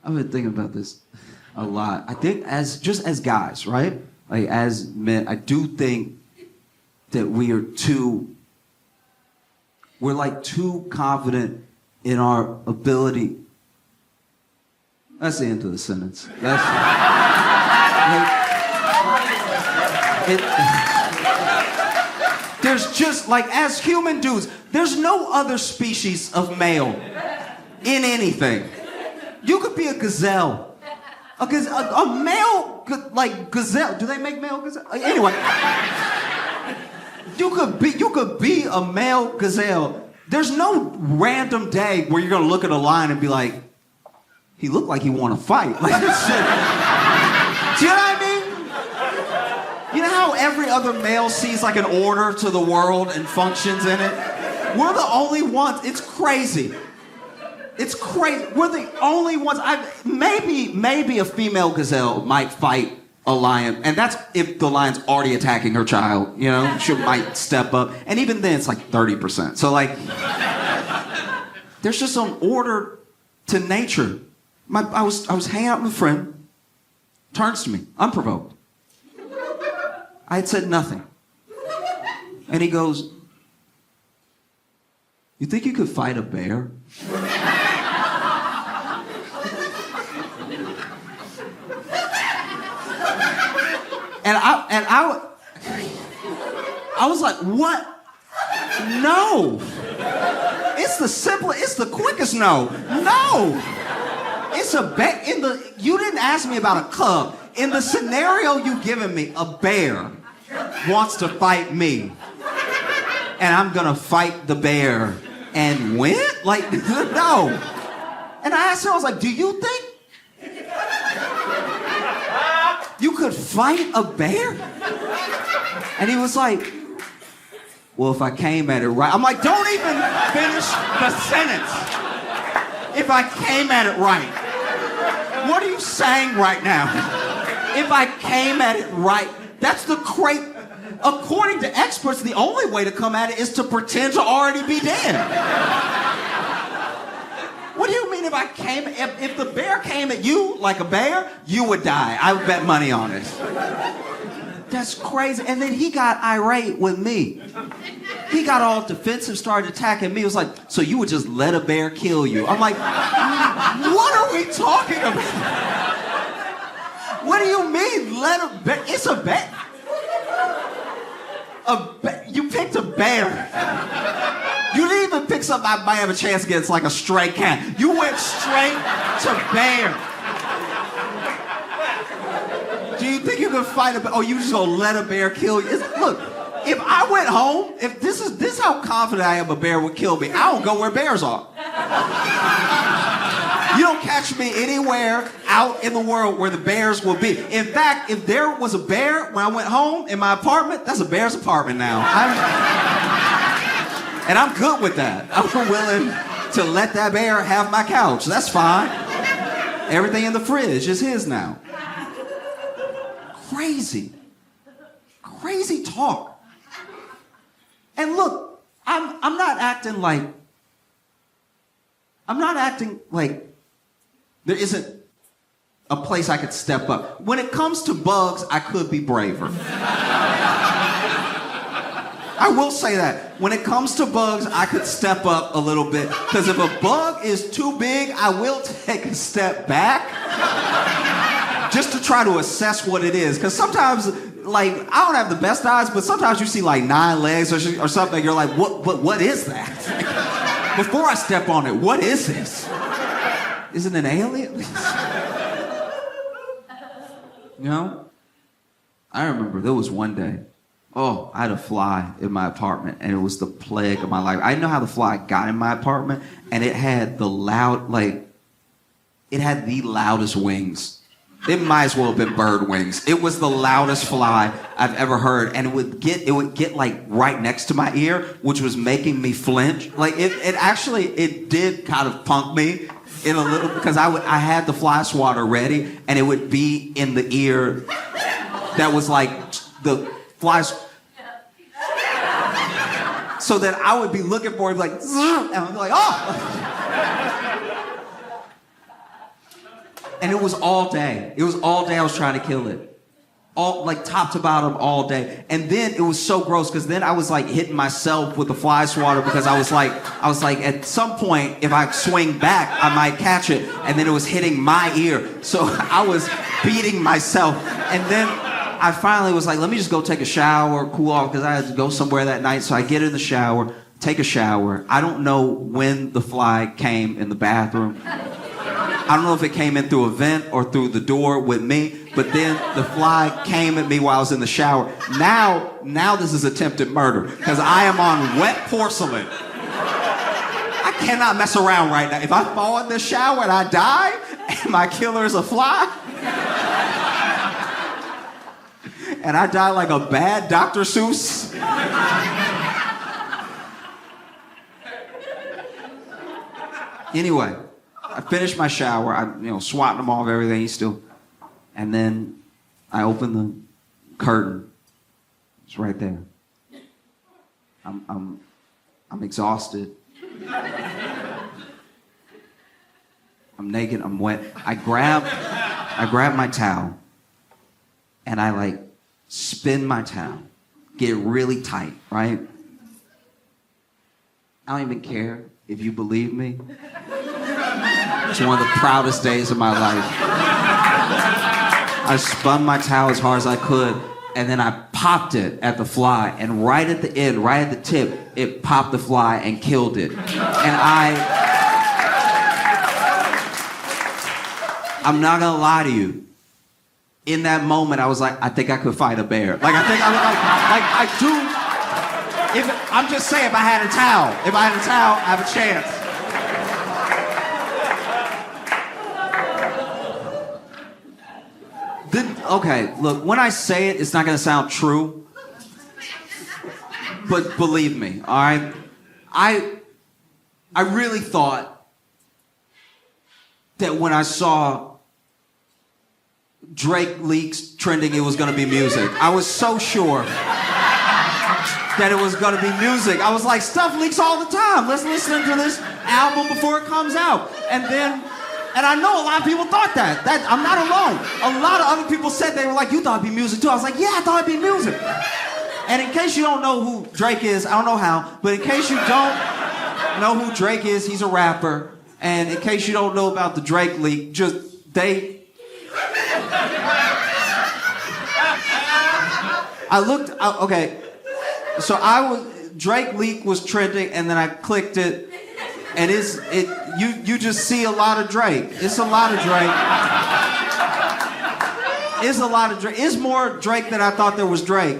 I've been thinking about this a lot. I think as guys, right? Like as men, I do think that we're like too confident in our ability. That's the end of the sentence. That's there's just like as human dudes, there's no other species of male in anything. You could be a gazelle. A male, like, gazelle. Do they make male gazelle? Anyway. You could be a male gazelle. There's no random day where you're going to look at a lion and be like, he looked like he want to fight. Like, this shit. Do you know what I mean? You know how every other male sees like an order to the world and functions in it? We're the only ones. It's crazy. It's crazy. We're the only ones. Maybe a female gazelle might fight a lion, and that's if the lion's already attacking her child. You know, she might step up, and even then, it's like 30%. So like, there's just some order to nature. I was hanging out with a friend. Turns to me, unprovoked. I had said nothing, and he goes, "You think you could fight a bear?" And I was like, what? No. It's the simplest, it's the quickest no. No. It's a bear. You didn't ask me about a cub. In the scenario you given me, a bear wants to fight me. And I'm gonna fight the bear and win? Like, no. And I asked him, I was like, do you think you could fight a bear? And he was like, well, if I came at it right. I'm like, don't even finish the sentence. If I came at it right. What are you saying right now? If I came at it right. That's the great, according to experts, the only way to come at it is to pretend to already be dead. What do you mean if the bear came at you like a bear, you would die. I would bet money on it. That's crazy. And then he got irate with me. He got all defensive, started attacking me. He was like, so you would just let a bear kill you? I'm like, what are we talking about? What do you mean, let a bear? It's a bear. You picked a bear. You didn't even pick something I might have a chance against, like a stray cat. You went straight to bear. Do you think you could fight a bear? Oh, you just gonna let a bear kill you? Look, if I went home, if this is how confident I am a bear would kill me, I don't go where bears are. You don't catch me anywhere out in the world where the bears will be. In fact, if there was a bear when I went home in my apartment, that's a bear's apartment now. And I'm good with that. I'm willing to let that bear have my couch. That's fine. Everything in the fridge is his now. Crazy. Crazy talk. And look, I'm not acting like there isn't a place I could step up. When it comes to bugs, I could be braver. I will say that. When it comes to bugs, I could step up a little bit. Because if a bug is too big, I will take a step back. Just to try to assess what it is. Because sometimes, like, I don't have the best eyes, but sometimes you see like 9 legs or something, you're like, what is that? Before I step on it, what is this? Is it an alien? You know? I remember there was one day, I had a fly in my apartment, and it was the plague of my life. I didn't know how the fly got in my apartment, and it had the loudest wings. It might as well have been bird wings. It was the loudest fly I've ever heard, and it would get like right next to my ear, which was making me flinch. Like it did kind of punk me in a little, because I had the fly swatter ready, and it would be in the ear that was like the flies. So that I would be looking for it, like, and I'd be like, oh. And it was all day. It was all day I was trying to kill it. All, like top to bottom all day. And then it was so gross because then I was like hitting myself with the fly swatter because I was like at some point if I swing back I might catch it, and then it was hitting my ear. So I was beating myself. And then I finally was like, let me just go take a shower, cool off, because I had to go somewhere that night. So I get in the shower, take a shower. I don't know when the fly came in the bathroom. I don't know if it came in through a vent or through the door with me, but then the fly came at me while I was in the shower. Now this is attempted murder, because I am on wet porcelain. I cannot mess around right now. If I fall in this shower and I die, and my killer is a fly, and I die like a bad Dr. Seuss. Anyway, I finished my shower. I, swatting them off, everything still, and then I open the curtain. It's right there. I'm exhausted. I'm naked. I'm wet. I grab my towel, and I like spin my towel, get it really tight, right? I don't even care if you believe me. It's one of the proudest days of my life. I spun my towel as hard as I could, and then I popped it at the fly, and right at the end, right at the tip, it popped the fly and killed it. And I'm not gonna lie to you. In that moment, I was like, I think I could fight a bear. Like, I think I was I do. I'm just saying, if I had a towel, I have a chance. Okay, look, when I say it, it's not gonna sound true. But believe me, all right? I really thought that when I saw Drake leaks trending, it was gonna be music. I was so sure that it was gonna be music. I was like, stuff leaks all the time. Let's listen to this album before it comes out. And I know a lot of people thought that. I'm not alone. A lot of other people said, they were like, you thought it'd be music too. I was like, yeah, I thought it'd be music. And in case you don't know who Drake is, I don't know how, but in case you don't know who Drake is, he's a rapper. And in case you don't know about the Drake leak, okay. So Drake leak was trending, and then I clicked it, and you just see a lot of Drake. It's a lot of Drake. It's a lot of Drake. It's more Drake than I thought there was Drake.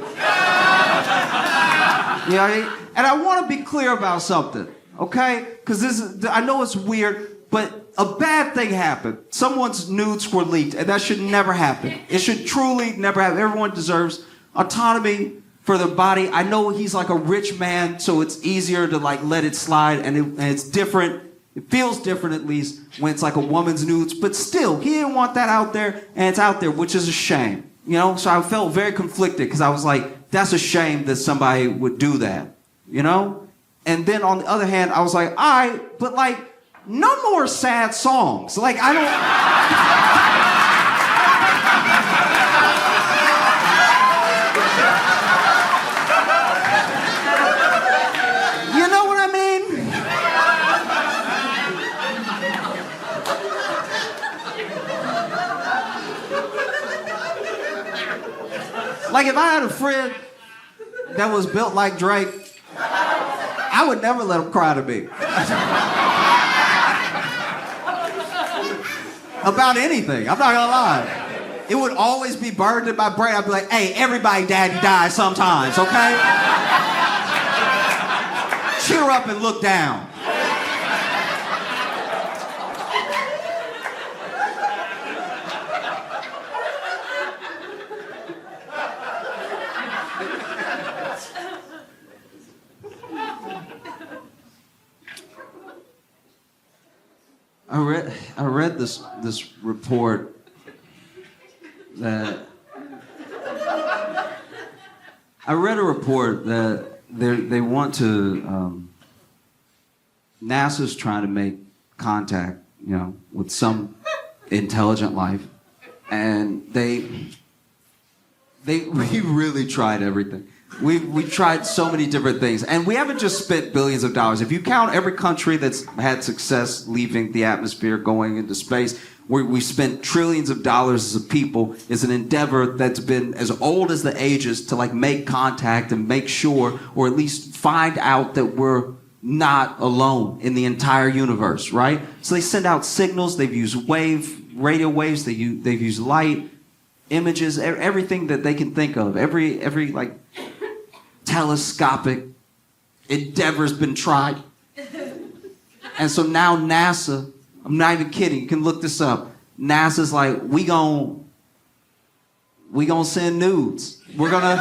You know what I mean? And I want to be clear about something, okay? Because I know it's weird, but a bad thing happened. Someone's nudes were leaked, and that should never happen. It should truly never happen. Everyone deserves autonomy for their body. I know he's like a rich man, so it's easier to like let it slide, and it's different. It feels different, at least, when it's like a woman's nudes. But still, he didn't want that out there, and it's out there, which is a shame. You know? So I felt very conflicted, because I was like, that's a shame that somebody would do that. You know? And then on the other hand, I was like, all right, but like, no more sad songs. Like, I don't... You know what I mean? Like, if I had a friend that was built like Drake, I would never let him cry to me. About anything. I'm not gonna lie. It would always be burned in my brain. I'd be like, hey, everybody daddy dies sometimes, okay? Cheer up and look down. I read this report that they want to NASA's trying to make contact, with some intelligent life. And we really tried everything. We tried so many different things. And we haven't just spent billions of dollars. If you count every country that's had success leaving the atmosphere, going into space, we spent trillions of dollars as a people. It's an endeavor that's been as old as the ages to like make contact and make sure, or at least find out that we're not alone in the entire universe, right? So they send out signals. They've used radio waves. They've used light, images, everything that they can think of. Every like telescopic endeavor's been tried. And so now NASA, I'm not even kidding, you can look this up. NASA's like, we gon' send nudes. We're gonna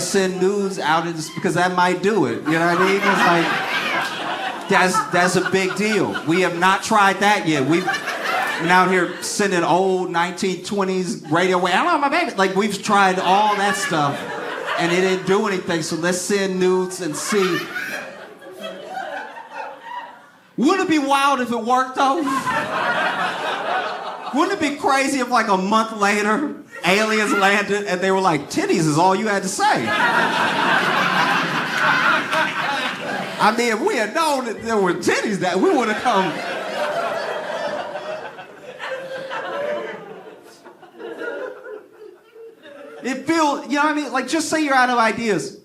send nudes out because that might do it. You know what I mean? It's like, that's a big deal. We have not tried that yet. We've been out here sending old 1920s radio wave. I don't know, my baby. Like, we've tried all that stuff and it didn't do anything. So let's send nudes and see. Wouldn't it be wild if it worked, though? Wouldn't it be crazy if, like, a month later, aliens landed and they were like, titties is all you had to say? I mean, if we had known that there were titties, that we would have come. It feels, you know what I mean? Like, just say you're out of ideas.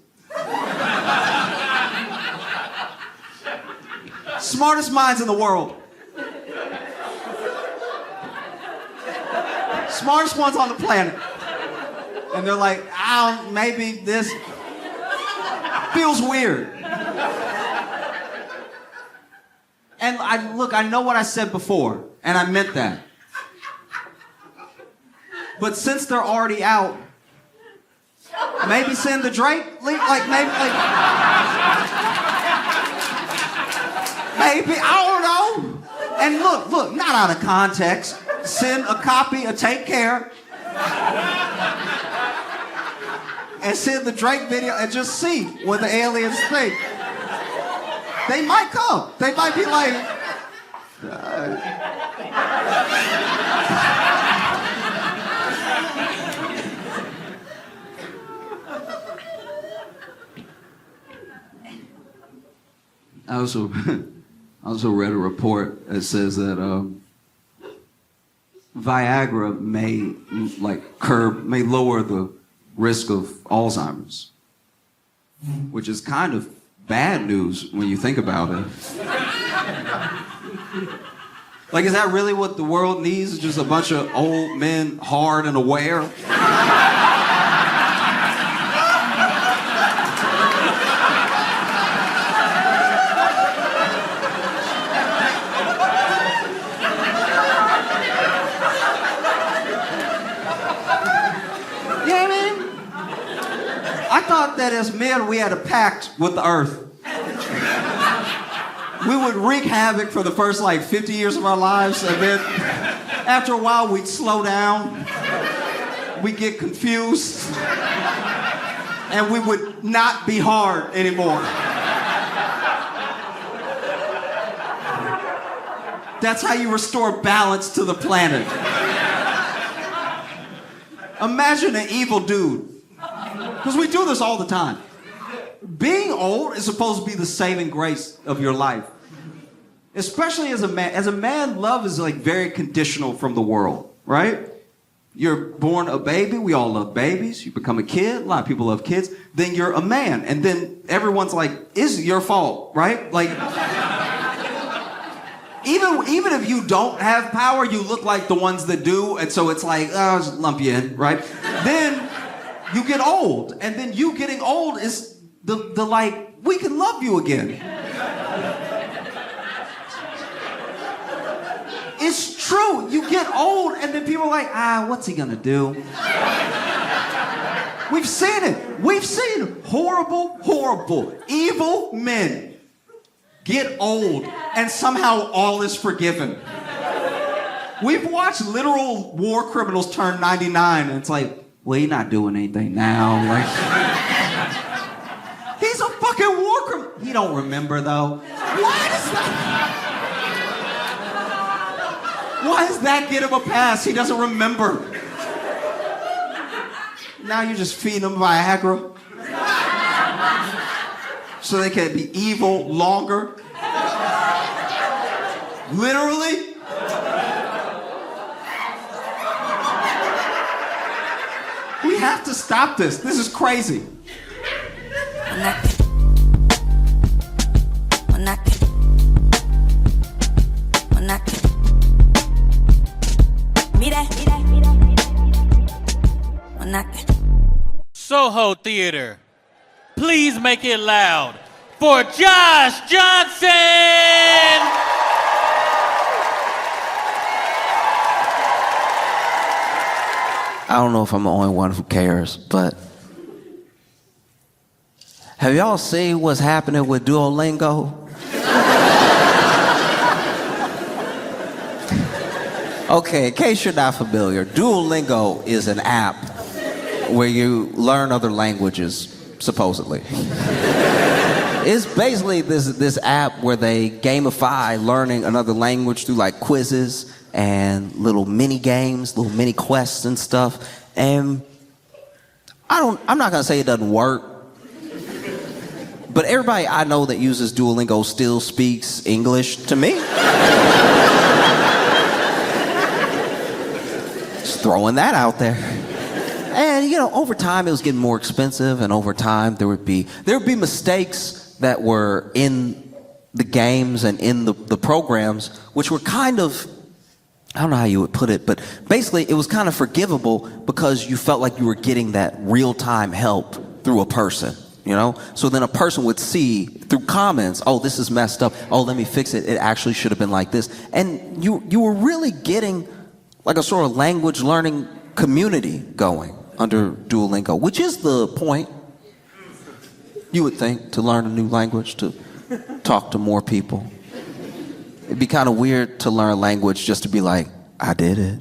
Smartest minds in the world. Smartest ones on the planet. And they're like, maybe this feels weird. And I know what I said before, and I meant that. But since they're already out, maybe send the Drake, maybe, I don't know. And look, not out of context. Send a copy of Take Care. And send the Drake video and just see what the aliens think. They might come. They might be like... I also read a report that says that Viagra may lower the risk of Alzheimer's, which is kind of bad news when you think about it. Like, is that really what the world needs? Just a bunch of old men, hard and aware? I thought that as men, we had a pact with the earth. We would wreak havoc for the first, 50 years of our lives, and then after a while, we'd slow down, we'd get confused, and we would not be hard anymore. That's how you restore balance to the planet. Imagine an evil dude. Because we do this all the time. Being old is supposed to be the saving grace of your life. Especially as a man. As a man, love is very conditional from the world, right? You're born a baby. We all love babies. You become a kid. A lot of people love kids. Then you're a man. And then everyone's like, it's your fault, right? Even if you don't have power, you look like the ones that do. And so it's like, I'll just lump you in, right? Then you get old, and then you getting old is the we can love you again. It's true. You get old, and then people are like, what's he gonna do? We've seen it. We've seen horrible, evil men get old, and somehow all is forgiven. We've watched literal war criminals turn 99, and it's like, well, he's not doing anything now. He's a fucking war criminal. He don't remember, though. What is that? Why does that get him a pass? He doesn't remember. Now you're just feeding them Viagra so they can be evil longer. Literally. We have to stop this. This is crazy. Soho Theater, please make it loud for Josh Johnson! I don't know if I'm the only one who cares, but have y'all seen what's happening with Duolingo? Okay, in case you're not familiar, Duolingo is an app where you learn other languages, supposedly. It's basically this app where they gamify learning another language through like quizzes and little mini games, little mini quests and stuff. And I'm not gonna say it doesn't work, but everybody I know that uses Duolingo still speaks English to me. Just throwing that out there. And over time it was getting more expensive, and over time there would be mistakes that were in the games and in the programs, which were kind of, I don't know how you would put it, but basically it was kind of forgivable because you felt like you were getting that real-time help through a person, So then a person would see through comments, oh, this is messed up. Oh, let me fix it. It actually should have been like this. And you were really getting like a sort of language learning community going under Duolingo, which is the point, you would think, to learn a new language, to talk to more people. It'd be kind of weird to learn a language just to be like, I did it.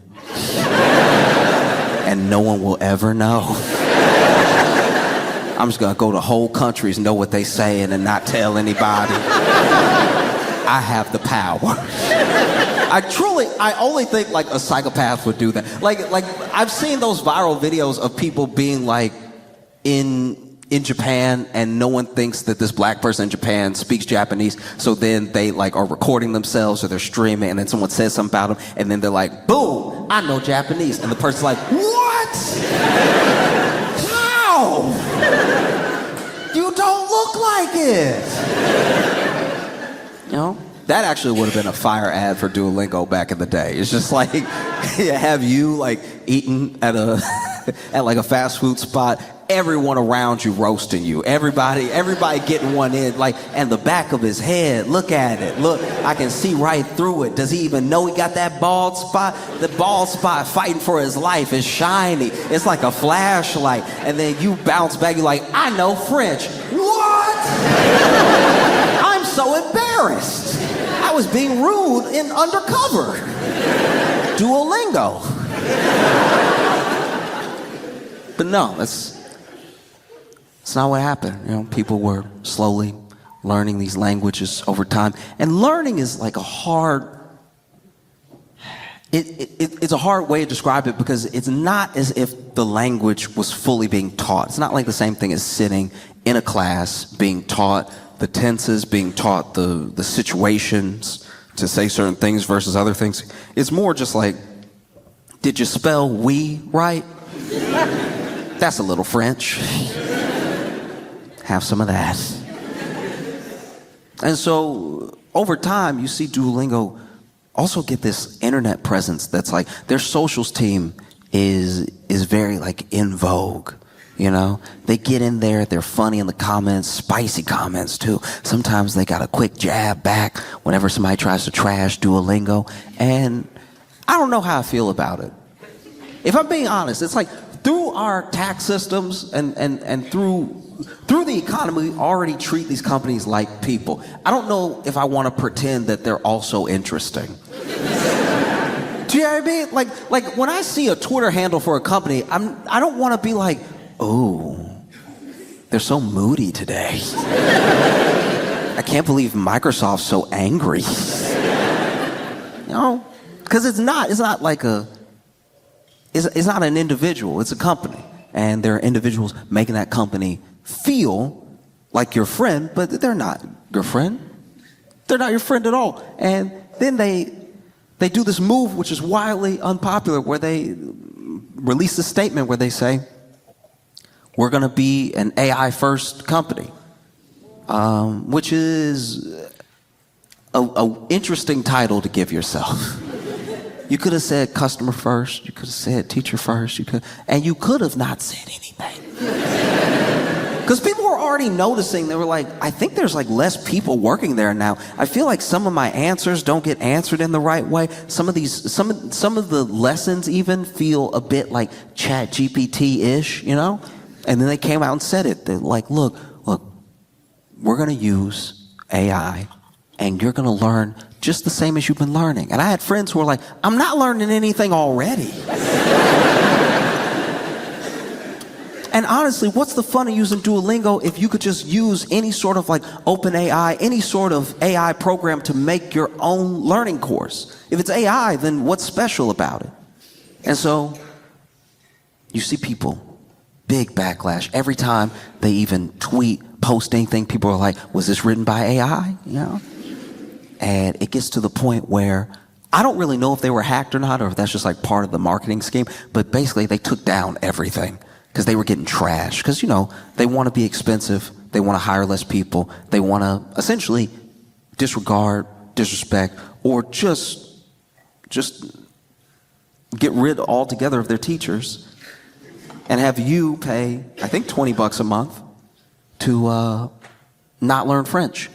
And no one will ever know. I'm just gonna go to whole countries, know what they saying and not tell anybody. I have the power. I only think like a psychopath would do that. Like I've seen those viral videos of people being like in Japan and no one thinks that this black person in Japan speaks Japanese, so then they like are recording themselves or they're streaming and then someone says something about them and then they're like, boom, I know Japanese. And the person's like, what? How? You don't look like it. That actually would have been a fire ad for Duolingo back in the day. It's just like, have you like eating at like a fast food spot, everyone around you roasting you, everybody getting one in, like, and the back of his head, look at it, look, I can see right through it. Does he even know he got that bald spot? The bald spot fighting for his life is shiny. It's like a flashlight. And then you bounce back, you're like, I know French. What? I'm so embarrassed. I was being rude in undercover. Duolingo. But no, that's not what happened. People were slowly learning these languages over time. And learning is like a hard, it's a hard way to describe it because it's not as if the language was fully being taught. It's not like the same thing as sitting in a class being taught the tenses, being taught the situations to say certain things versus other things. It's more just like, did you spell we right? That's a little French. Have some of that. And so over time, you see Duolingo also get this internet presence that's like, their socials team is very like in vogue. They get in there, they're funny in the comments, spicy comments too. Sometimes they got a quick jab back whenever somebody tries to trash Duolingo. And I don't know how I feel about it. If I'm being honest, it's like through our tax systems and through the economy, we already treat these companies like people. I don't know if I want to pretend that they're also interesting. Do you know what I mean? Like when I see a Twitter handle for a company, I don't want to be like, oh, they're so moody today. I can't believe Microsoft's so angry. because it's not like it's not an individual, it's a company. And there are individuals making that company feel like your friend, but they're not your friend. They're not your friend at all. And then they do this move, which is wildly unpopular, where they release a statement where they say, we're going to be an AI first company, which is a interesting title to give yourself. You could have said customer first, you could have said teacher first, and you could have not said anything. Because people were already noticing, they were like, I think there's like less people working there now. I feel like some of my answers don't get answered in the right way. Some of the lessons even feel a bit like Chat GPT-ish, you know? And then they came out and said it. They're like, look, we're gonna use AI and you're gonna learn just the same as you've been learning. And I had friends who were like, I'm not learning anything already. And honestly, what's the fun of using Duolingo if you could just use any sort of like open AI, any sort of AI program to make your own learning course? If it's AI, then what's special about it? And so you see people, big backlash. Every time they even tweet, post anything, people are like, was this written by AI? You know? And it gets to the point where I don't really know if they were hacked or not, or if that's just like part of the marketing scheme, but basically they took down everything. Because they were getting trashed. Because, you know, they want to be expensive. They want to hire less people. They want to essentially disregard, disrespect, or just get rid altogether of their teachers and have you pay, I think, $20 a month to not learn French.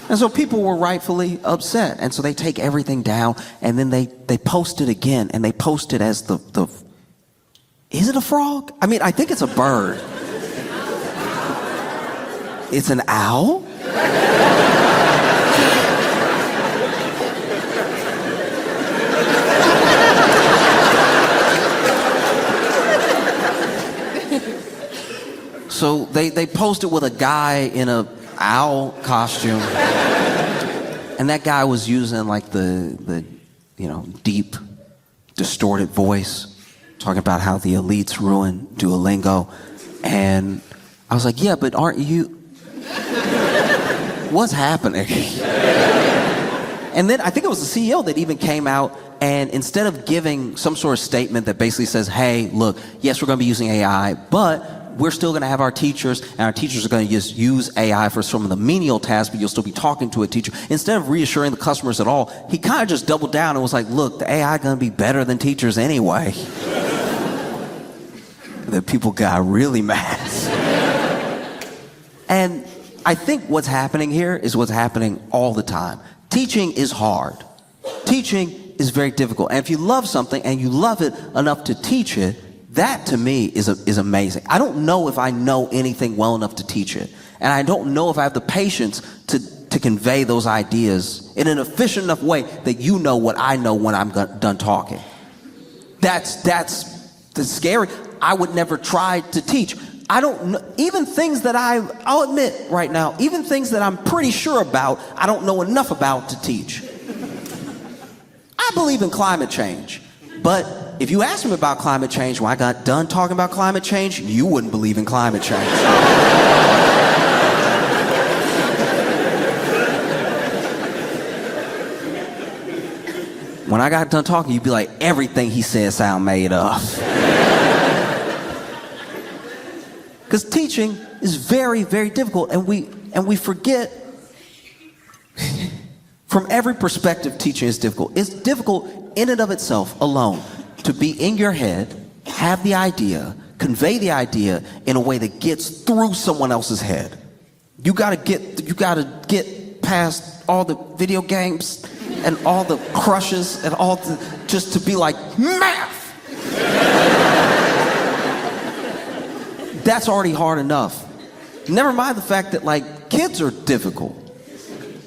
And so people were rightfully upset. And so they take everything down and then they post it again. And they post it as the is it a frog? I mean, I think it's a bird. It's an owl? So they posted with a guy in a owl costume. And that guy was using like the deep, distorted voice, talking about how the elites ruin Duolingo. And I was like, yeah, but aren't you... What's happening? And then I think it was the CEO that even came out and instead of giving some sort of statement that basically says, hey, look, yes, we're going to be using AI, but we're still going to have our teachers, and our teachers are going to just use AI for some of the menial tasks, but you'll still be talking to a teacher. Instead of reassuring the customers at all, he kind of just doubled down and was like, look, the AI is going to be better than teachers anyway. That people got really mad. And I think what's happening here is what's happening all the time. Teaching is hard. Teaching is very difficult. And if you love something and you love it enough to teach it, that to me is amazing. I don't know if I know anything well enough to teach it. And I don't know if I have the patience to convey those ideas in an efficient enough way that you know what I know when I'm done talking. That's scary. I would never try to teach. I don't know, even things that I'll admit right now, even things that I'm pretty sure about, I don't know enough about to teach. I believe in climate change, but if you asked me about climate change when I got done talking about climate change, you wouldn't believe in climate change. When I got done talking, you'd be like, everything he said sound made up. Because teaching is very, very difficult, and we forget. From every perspective, teaching is difficult. It's difficult in and of itself alone to be in your head, have the idea, convey the idea in a way that gets through someone else's head. You gotta get past all the video games and all the crushes and all the, just to be like, math! That's already hard enough. Never mind the fact that like kids are difficult.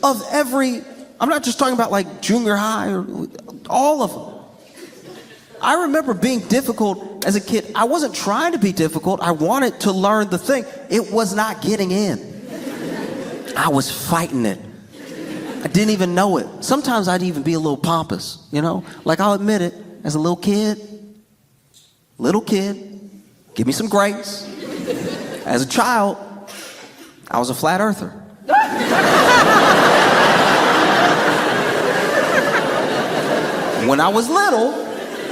I'm not just talking about like junior high or all of them. I remember being difficult as a kid. I wasn't trying to be difficult. I wanted to learn the thing. It was not getting in. I was fighting it. I didn't even know it. Sometimes I'd even be a little pompous, you know? Like, I'll admit it, as a little kid, give me some grace. As a child, I was a flat earther. When I was little,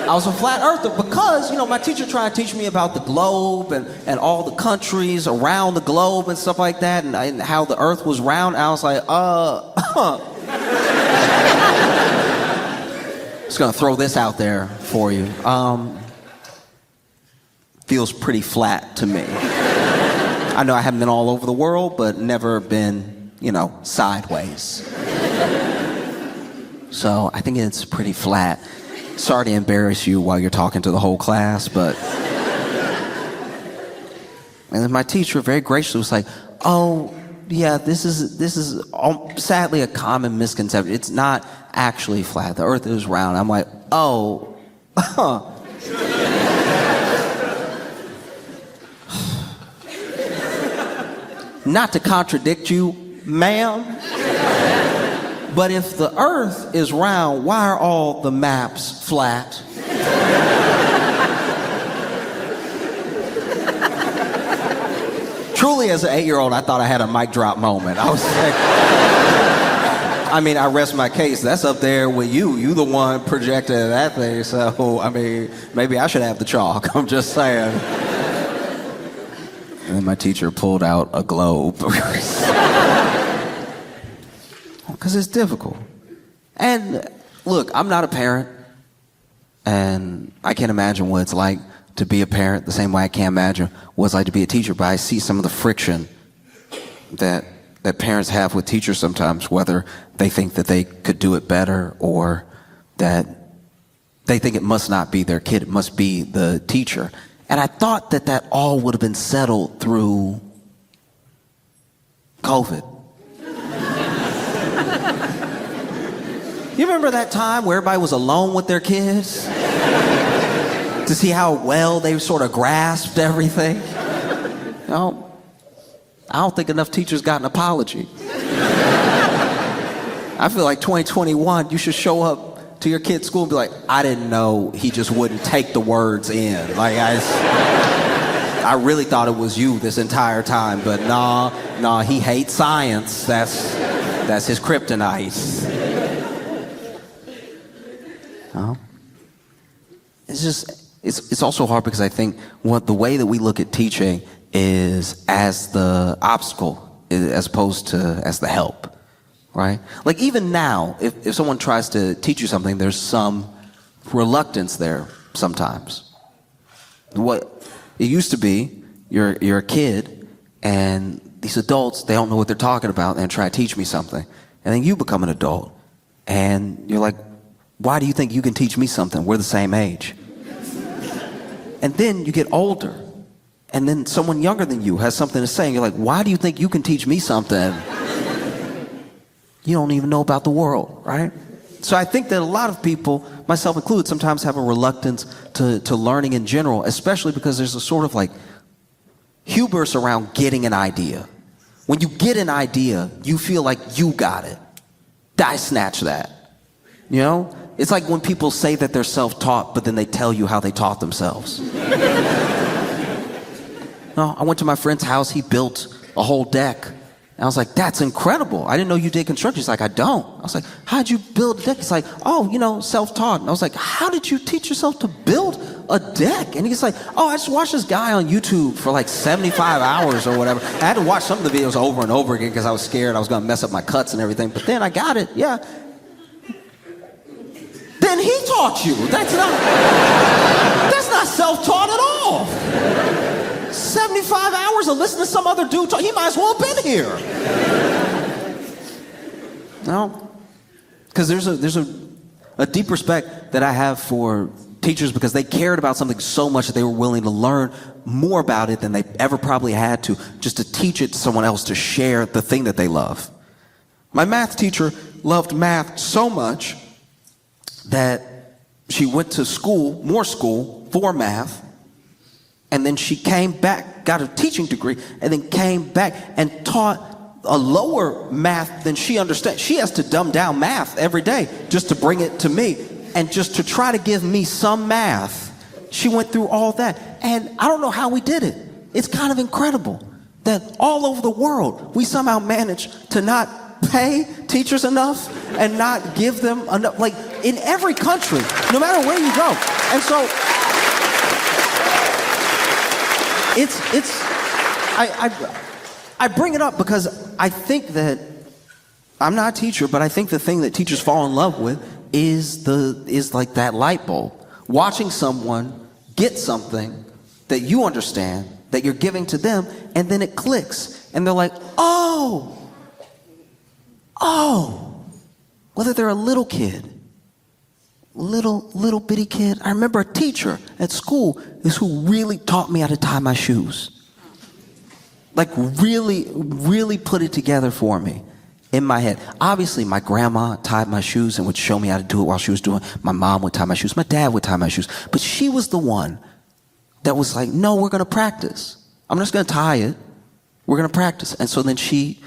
I was a flat earther because, you know, my teacher tried to teach me about the globe and all the countries around the globe and stuff like that, and how the earth was round. I was like, Just gonna throw this out there for you. Feels pretty flat to me. I know I haven't been all over the world, but never been, you know, sideways. So I think it's pretty flat. Sorry to embarrass you while you're talking to the whole class, but... And then my teacher very graciously was like, oh, yeah, this is sadly a common misconception. It's not actually flat. The earth is round. I'm like, oh, Not to contradict you, ma'am, but if the earth is round, why are all the maps flat? Truly, as an 8-year-old, I thought I had a mic drop moment. I was like, I mean, I rest my case. That's up there with you. You the one projected that thing. So, I mean, maybe I should have the chalk. I'm just saying. And then my teacher pulled out a globe. Because it's difficult. And look, I'm not a parent. And I can't imagine what it's like to be a parent the same way I can't imagine what it's like to be a teacher. But I see some of the friction that parents have with teachers sometimes, whether they think that they could do it better or that they think it must not be their kid, it must be the teacher. And I thought that all would have been settled through COVID. You remember that time where everybody was alone with their kids? To see how well they sort of grasped everything? You know, I don't think enough teachers got an apology. I feel like 2021, you should show up to your kid's school and be like, I didn't know he just wouldn't take the words in. Like, I really thought it was you this entire time, but nah, he hates science. That's his kryptonite. It's also hard because I think the way that we look at teaching is as the obstacle as opposed to as the help, right? Like even now, if someone tries to teach you something, there's some reluctance there sometimes. What it used to be, you're a kid and these adults, they don't know what they're talking about and try to teach me something. And then you become an adult and you're like, why do you think you can teach me something? We're the same age. And then you get older, and then someone younger than you has something to say, and you're like, why do you think you can teach me something? You don't even know about the world, right? So I think that a lot of people, myself included, sometimes have a reluctance to learning in general, especially because there's a sort of like hubris around getting an idea. When you get an idea, you feel like you got it. I snatch that, you know? It's like when people say that they're self-taught, but then they tell you how they taught themselves. No, I went to my friend's house. He built a whole deck. And I was like, that's incredible. I didn't know you did construction. He's like, I don't. I was like, how'd you build a deck? He's like, oh, self-taught. And I was like, how did you teach yourself to build a deck? And he's like, oh, I just watched this guy on YouTube for like 75 hours or whatever. I had to watch some of the videos over and over again because I was scared I was going to mess up my cuts and everything. But then I got it, yeah. Then he taught you. That's not self-taught at all. 75 hours of listening to some other dude talk. He might as well have been here. No, because there's a deep respect that I have for teachers because they cared about something so much that they were willing to learn more about it than they ever probably had to, just to teach it to someone else, to share the thing that they love. My math teacher loved math so much that she went to more school for math, and then she came back, got a teaching degree, and then came back and taught a lower math than she understands. She has to dumb down math every day just to bring it to me. And just to try to give me some math, she went through all that. And I don't know how we did it. It's kind of incredible that all over the world, we somehow managed to not pay teachers enough and not give them enough, like in every country, no matter where you go. And so, I bring it up because I think that, I'm not a teacher, but I think the thing that teachers fall in love with is like that light bulb. Watching someone get something that you understand, that you're giving to them, and then it clicks. And they're like, oh, whether they're a little kid, little bitty kid. I remember a teacher at school is who really taught me how to tie my shoes. Like really put it together for me in my head. Obviously, my grandma tied my shoes and would show me how to do it while she was doing it. My mom would tie my shoes. My dad would tie my shoes. But she was the one that was like, no, we're going to practice. I'm just going to tie it. We're going to practice. And so then she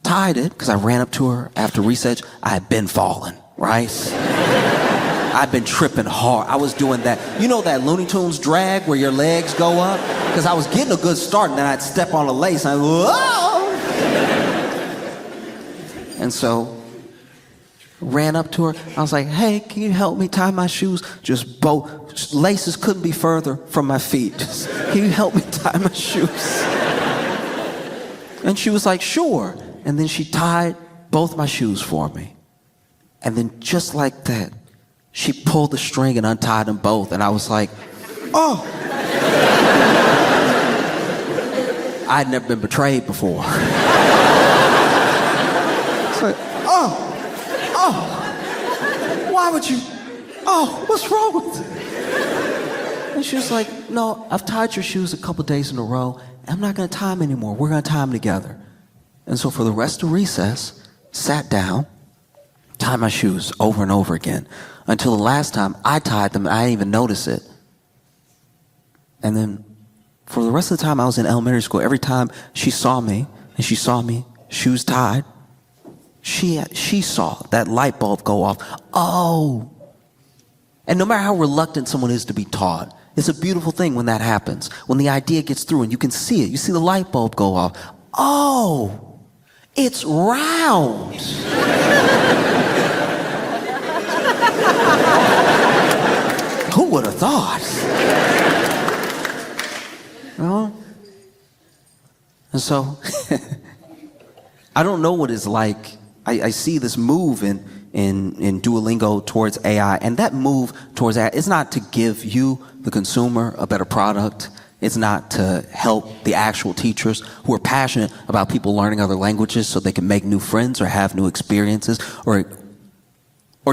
tied it because I ran up to her after recess. I had been falling, right? I've been tripping hard. I was doing that, you know, that Looney Tunes drag where your legs go up? Because I was getting a good start, and then I'd step on a lace, and I'd go, whoa! And so, ran up to her. I was like, hey, can you help me tie my shoes? Just both laces couldn't be further from my feet. Just, can you help me tie my shoes? And she was like, sure. And then she tied both my shoes for me. And then just like that, she pulled the string and untied them both. And I was like, oh. I'd never been betrayed before. It's like, oh, why would you, what's wrong with it? And she was like, no, I've tied your shoes a couple days in a row. I'm not gonna tie them anymore. We're gonna tie them together. And so for the rest of recess, sat down, tied my shoes over and over again until the last time I tied them and I didn't even notice it. And then for the rest of the time I was in elementary school, every time she saw me and she saw me, shoes tied, she saw that light bulb go off. Oh. And no matter how reluctant someone is to be taught, it's a beautiful thing when that happens. When the idea gets through and you can see it. You see the light bulb go off. Oh, it's round. Who would have thought? No. And so, I don't know what it's like. I see this move in Duolingo towards AI, and that move towards AI is not to give you, the consumer, a better product. It's not to help the actual teachers who are passionate about people learning other languages so they can make new friends or have new experiences or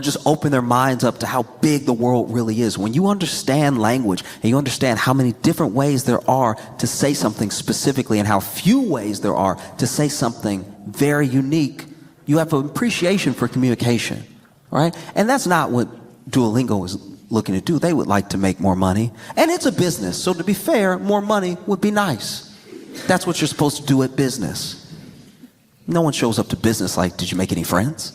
just open their minds up to how big the world really is. When you understand language and you understand how many different ways there are to say something specifically and how few ways there are to say something very unique, you have an appreciation for communication, right? And that's not what Duolingo is looking to do. They would like to make more money. And it's a business, so to be fair, more money would be nice. That's what you're supposed to do at business. No one shows up to business like, did you make any friends?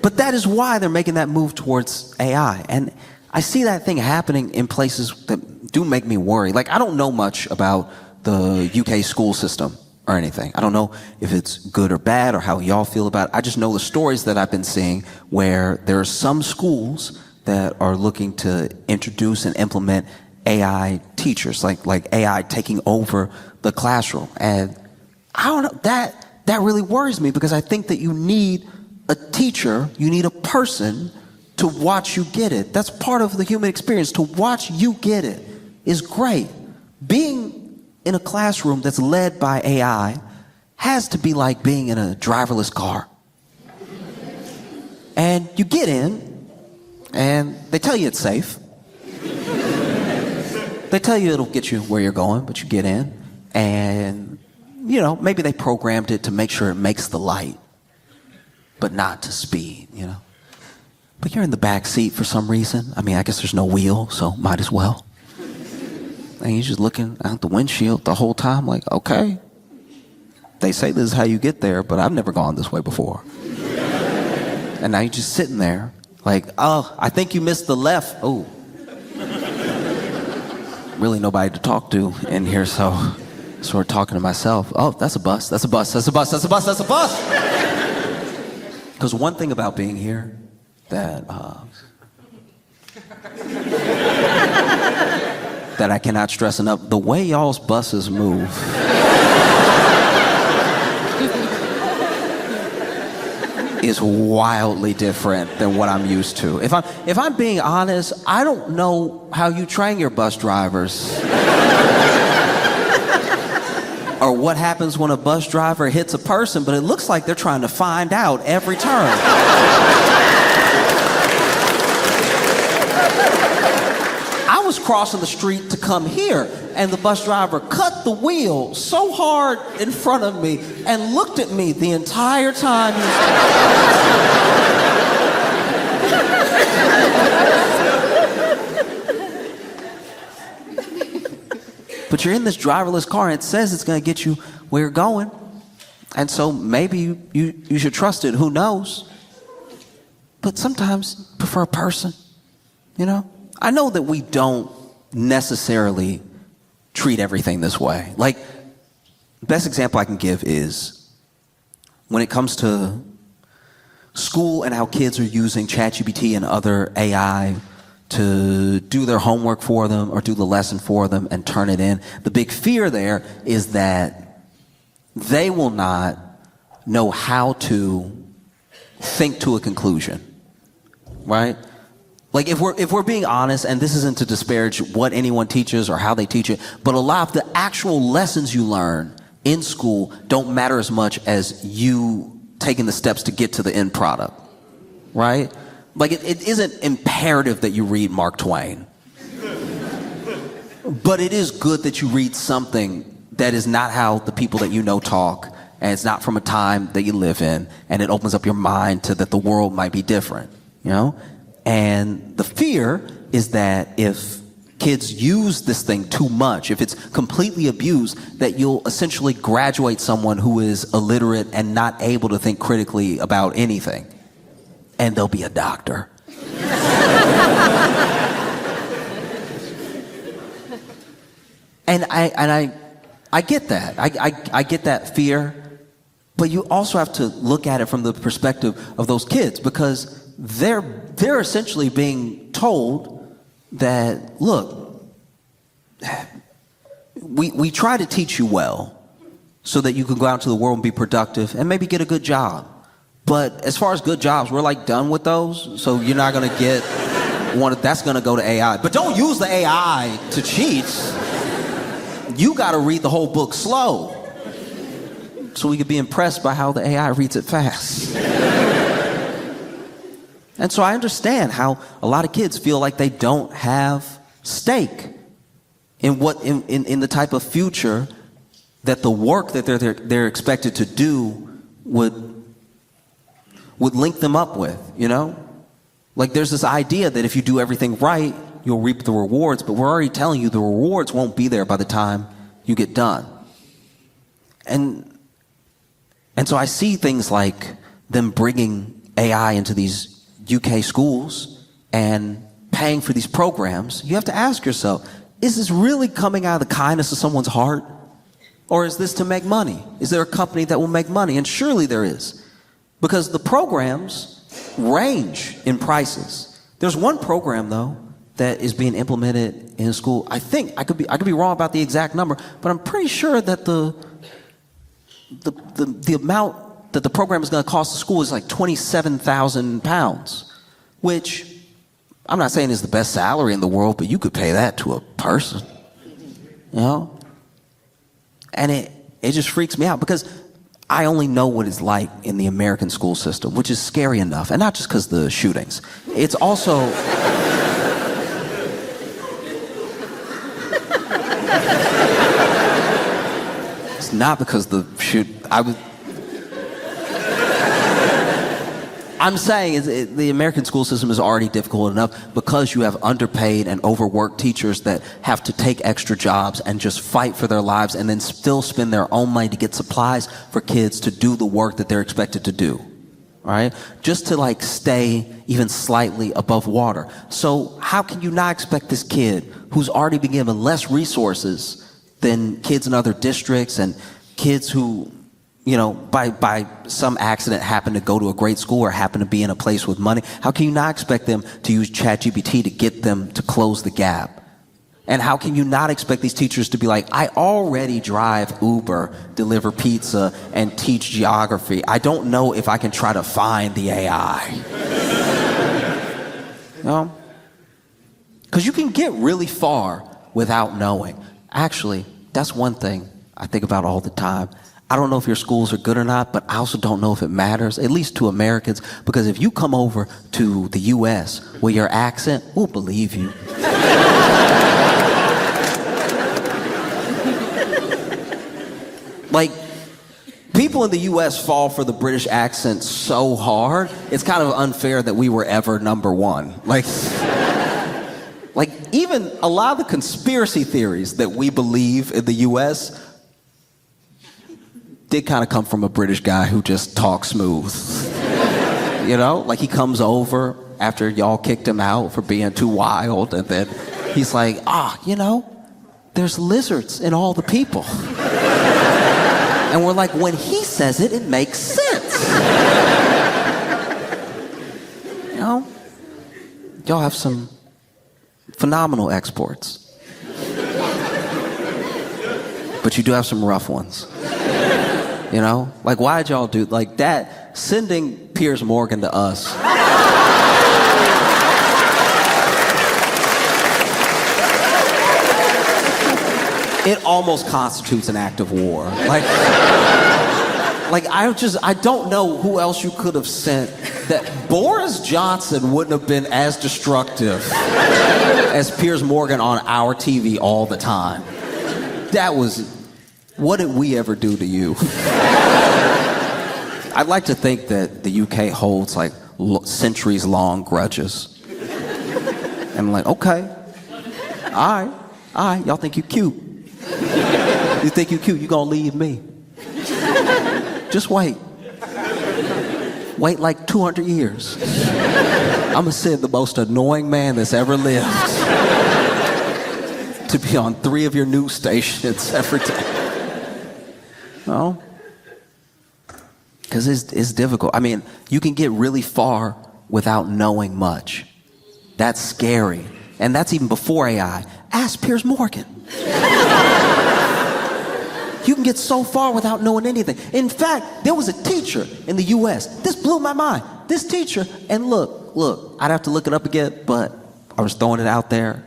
But that is why they're making that move towards AI. And I see that thing happening in places that do make me worry. Like, I don't know much about the UK school system or anything. I don't know if it's good or bad or how y'all feel about it. I just know the stories that I've been seeing where there are some schools that are looking to introduce and implement AI teachers, like AI taking over the classroom. And I don't know, that really worries me because I think that you need a teacher, you need a person to watch you get it. That's part of the human experience. To watch you get it is great. Being in a classroom that's led by AI has to be like being in a driverless car. And you get in, and they tell you it's safe. They tell you it'll get you where you're going, but you get in, and, you know, maybe they programmed it to make sure it makes the light, but not to speed, you know. But you're in the back seat for some reason. I mean, I guess there's no wheel, so might as well. And you're just looking out the windshield the whole time like, okay, they say this is how you get there, but I've never gone this way before. And now you're just sitting there like, oh, I think you missed the left. Oh. Really nobody to talk to in here, so sort of talking to myself. Oh, that's a bus, that's a bus, that's a bus, that's a bus, that's a bus. Because one thing about being here that that I cannot stress enough, the way y'all's buses move is wildly different than what I'm used to. If I'm being honest, I don't know how you train your bus drivers. Or what happens when a bus driver hits a person, but it looks like they're trying to find out every turn. I was crossing the street to come here, and the bus driver cut the wheel so hard in front of me and looked at me the entire time. But you're in this driverless car, and it says it's going to get you where you're going. And so maybe you should trust it. Who knows? But sometimes prefer a person, you know? I know that we don't necessarily treat everything this way. Like, the best example I can give is when it comes to school and how kids are using ChatGPT and other AI to do their homework for them or do the lesson for them and turn it in. The big fear there is that they will not know how to think to a conclusion, right? Like if we're being honest, and this isn't to disparage what anyone teaches or how they teach it, but a lot of the actual lessons you learn in school don't matter as much as you taking the steps to get to the end product, right? Like it isn't imperative that you read Mark Twain. But it is good that you read something that is not how the people that you know talk, and it's not from a time that you live in, and it opens up your mind to that the world might be different, you know? And the fear is that if kids use this thing too much, if it's completely abused, that you'll essentially graduate someone who is illiterate and not able to think critically about anything. And they'll be a doctor. And I get that. I get that fear. But you also have to look at it from the perspective of those kids, because they're essentially being told that, look, we try to teach you well so that you can go out into the world and be productive and maybe get a good job. But as far as good jobs, we're like done with those. So you're not going to get one that's going to go to AI. But don't use the AI to cheat. You got to read the whole book slow so we could be impressed by how the AI reads it fast. And so I understand how a lot of kids feel like they don't have stake in in the type of future that the work that they're expected to do would link them up with, you know? Like there's this idea that if you do everything right, you'll reap the rewards, but we're already telling you the rewards won't be there by the time you get done. And so I see things like them bringing AI into these UK schools and paying for these programs. You have to ask yourself, is this really coming out of the kindness of someone's heart? Or is this to make money? Is there a company that will make money? And surely there is. Because the programs range in prices. There's one program, though, that is being implemented in school. I think, I could be wrong about the exact number, but I'm pretty sure that the amount that the program is going to cost the school is like £27,000, which I'm not saying is the best salary in the world, but you could pay that to a person, you know? And it just freaks me out because I only know what it's like in the American school system, which is scary enough. And not just because of the shootings. It's also... it's not because the shoot... I'm saying the American school system is already difficult enough because you have underpaid and overworked teachers that have to take extra jobs and just fight for their lives and then still spend their own money to get supplies for kids to do the work that they're expected to do, right? Just to like stay even slightly above water. So how can you not expect this kid who's already been given less resources than kids in other districts and kids who, you know, by some accident happen to go to a great school or happen to be in a place with money, how can you not expect them to use ChatGPT to get them to close the gap? And how can you not expect these teachers to be like, I already drive Uber, deliver pizza, and teach geography. I don't know if I can try to find the AI. You know? Because you can get really far without knowing. Actually, that's one thing I think about all the time. I don't know if your schools are good or not, but I also don't know if it matters, at least to Americans, because if you come over to the U.S. with your accent, we'll believe you. Like, people in the U.S. fall for the British accent so hard, it's kind of unfair that we were ever number one. Like even a lot of the conspiracy theories that we believe in the U.S. did kind of come from a British guy who just talks smooth. You know, like he comes over after y'all kicked him out for being too wild, and then he's like, you know, there's lizards in all the people. And we're like, when he says it, it makes sense. You know, y'all have some phenomenal exports. But you do have some rough ones. You know? Like, why'd y'all do, like, that, sending Piers Morgan to us. It almost constitutes an act of war. I don't know who else you could have sent that Boris Johnson wouldn't have been as destructive as Piers Morgan on our TV all the time. That was, what did we ever do to you? I'd like to think that the UK holds like centuries-long grudges. And I'm like, okay, all right, y'all think you cute. You think you cute, you gonna leave me. Just wait. Wait like 200 years. I'm gonna send the most annoying man that's ever lived to be on 3 of your news stations every day. No? Because it's difficult. I mean, you can get really far without knowing much. That's scary. And that's even before AI. Ask Piers Morgan. You can get so far without knowing anything. In fact, there was a teacher in the US. This blew my mind. This teacher, and look, I'd have to look it up again, but I was throwing it out there.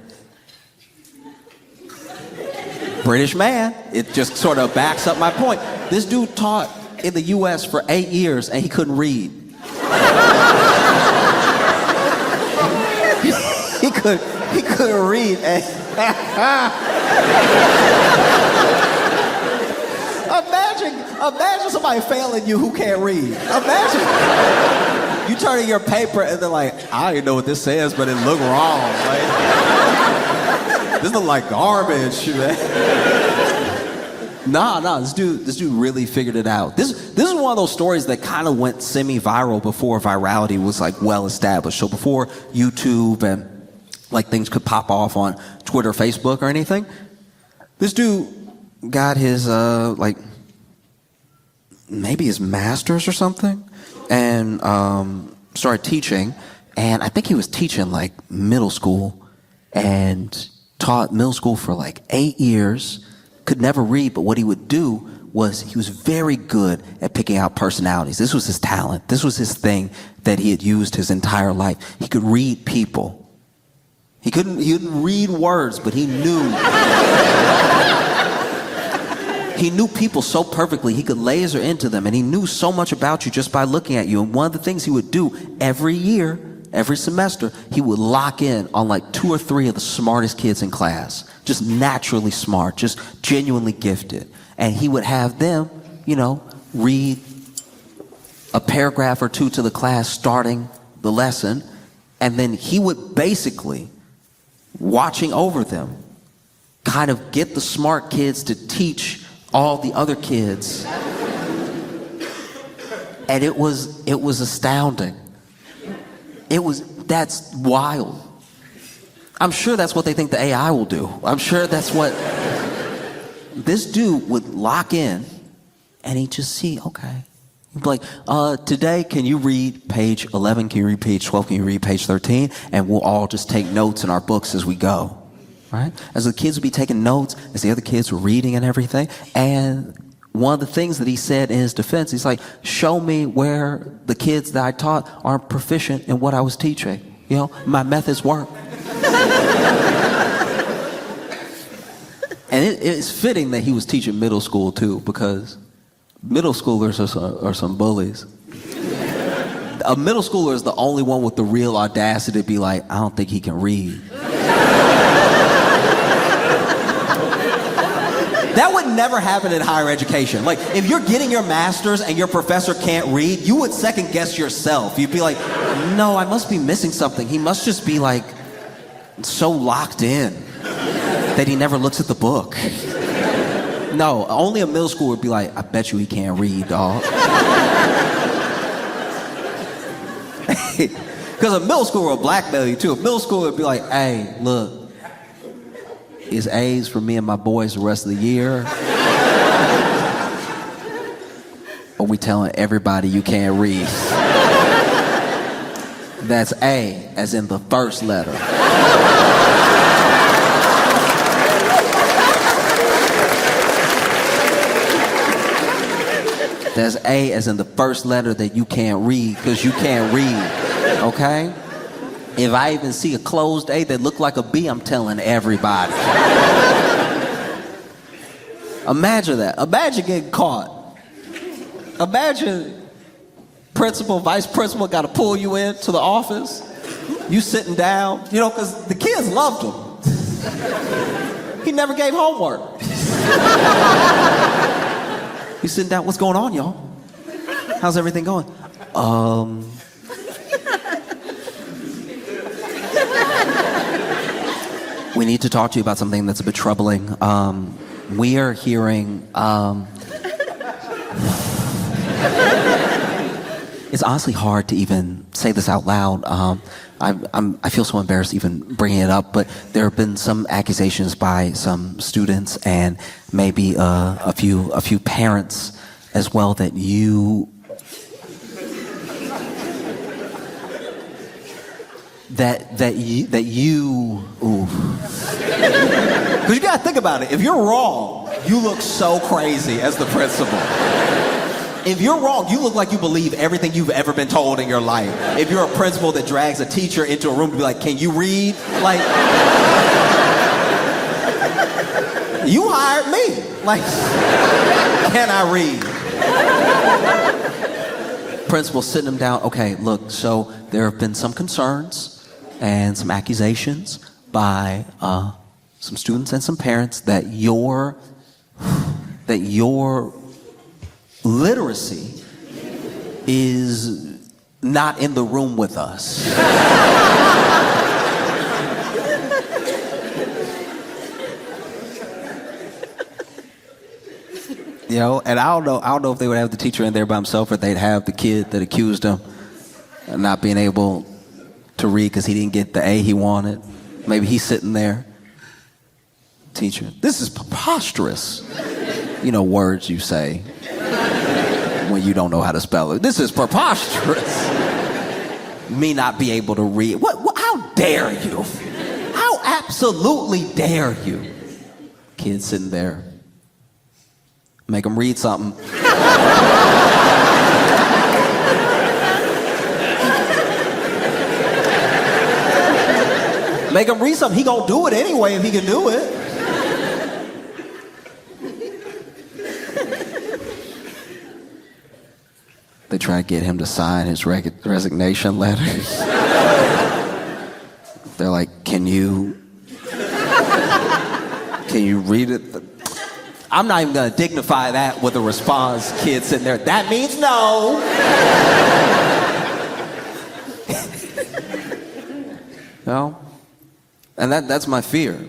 British man. It just sort of backs up my point. This dude taught in the US for 8 years and he couldn't read. He couldn't read. Imagine somebody failing you who can't read. Imagine. You turn in your paper and they're like, I don't even know what this says, but it looked wrong. Like, this look like garbage, man. Nah, this dude really figured it out. This is one of those stories that kind of went semi-viral before virality was like well established. So before YouTube and like things could pop off on Twitter, Facebook, or anything, this dude got his like maybe his master's or something, and started teaching. And I think he was teaching like middle school, and taught middle school for like 8 years. Could never read, but what he would do was he was very good at picking out personalities. This was his talent. This was his thing that he had used his entire life. He could read people. He couldn't read words, but he knew. He knew people so perfectly, he could laser into them, and he knew so much about you just by looking at you. And one of the things he would do every year, every semester, he would lock in on like 2 or 3 of the smartest kids in class. Just naturally smart, just genuinely gifted. And he would have them, you know, read a paragraph or two to the class starting the lesson, and then he would basically, watching over them, kind of get the smart kids to teach all the other kids. And it was astounding. That's wild. I'm sure that's what they think the AI will do. I'm sure that's what... This dude would lock in, and he'd just see, okay. He'd be like, today, can you read page 11? Can you read page 12? Can you read page 13? And we'll all just take notes in our books as we go, right? As the kids would be taking notes, as the other kids were reading and everything. And one of the things that he said in his defense, he's like, show me where the kids that I taught aren't proficient in what I was teaching. You know, my methods work. And it's fitting that he was teaching middle school too, because middle schoolers are some bullies. A middle schooler is the only one with the real audacity to be like, I don't think he can read. That would never happen in higher education. Like, if you're getting your master's and your professor can't read, you would second guess yourself. You'd be like, no, I must be missing something. He must just be like so locked in that he never looks at the book. No, only a middle schooler would be like, I bet you he can't read, dog. Because a middle schooler will blackmail you too. A middle schooler would be like, hey, look, it's A's for me and my boys the rest of the year. Or we telling everybody you can't read. That's A, as in the first letter. There's A as in the first letter that you can't read because you can't read, okay? If I even see a closed A that look like a B, I'm telling everybody. Imagine that. Imagine getting caught. Imagine principal, vice principal got to pull you into the office. You sitting down, you know, because the kids loved him. He never gave homework. You sitting down, what's going on, y'all? How's everything going? We need to talk to you about something that's a bit troubling. We are hearing, it's honestly hard to even say this out loud. I feel so embarrassed even bringing it up, but there have been some accusations by some students and maybe a few parents as well that you ooh. Because you gotta think about it. If you're wrong, you look so crazy as the principal. If you're wrong, you look like you believe everything you've ever been told in your life. If you're a principal that drags a teacher into a room to be like, can you read? Like, you hired me. Like, can I read? Principal sitting him down. Okay, look, so there have been some concerns and some accusations by some students and some parents that your literacy is not in the room with us. You know, and I don't know if they would have the teacher in there by himself or they'd have the kid that accused him of not being able to read because he didn't get the A he wanted. Maybe he's sitting there. Teacher, this is preposterous. You know, words you say when you don't know how to spell it. This is preposterous. Me not be able to read. What how dare you? How absolutely dare you? Kid sitting there. Make him read something. Make him read something. He gonna do it anyway if he can do it. They try to get him to sign his resignation letters. They're like, can you read it? I'm not even gonna dignify that with a response, kid sitting there. That means no. No? And that's my fear.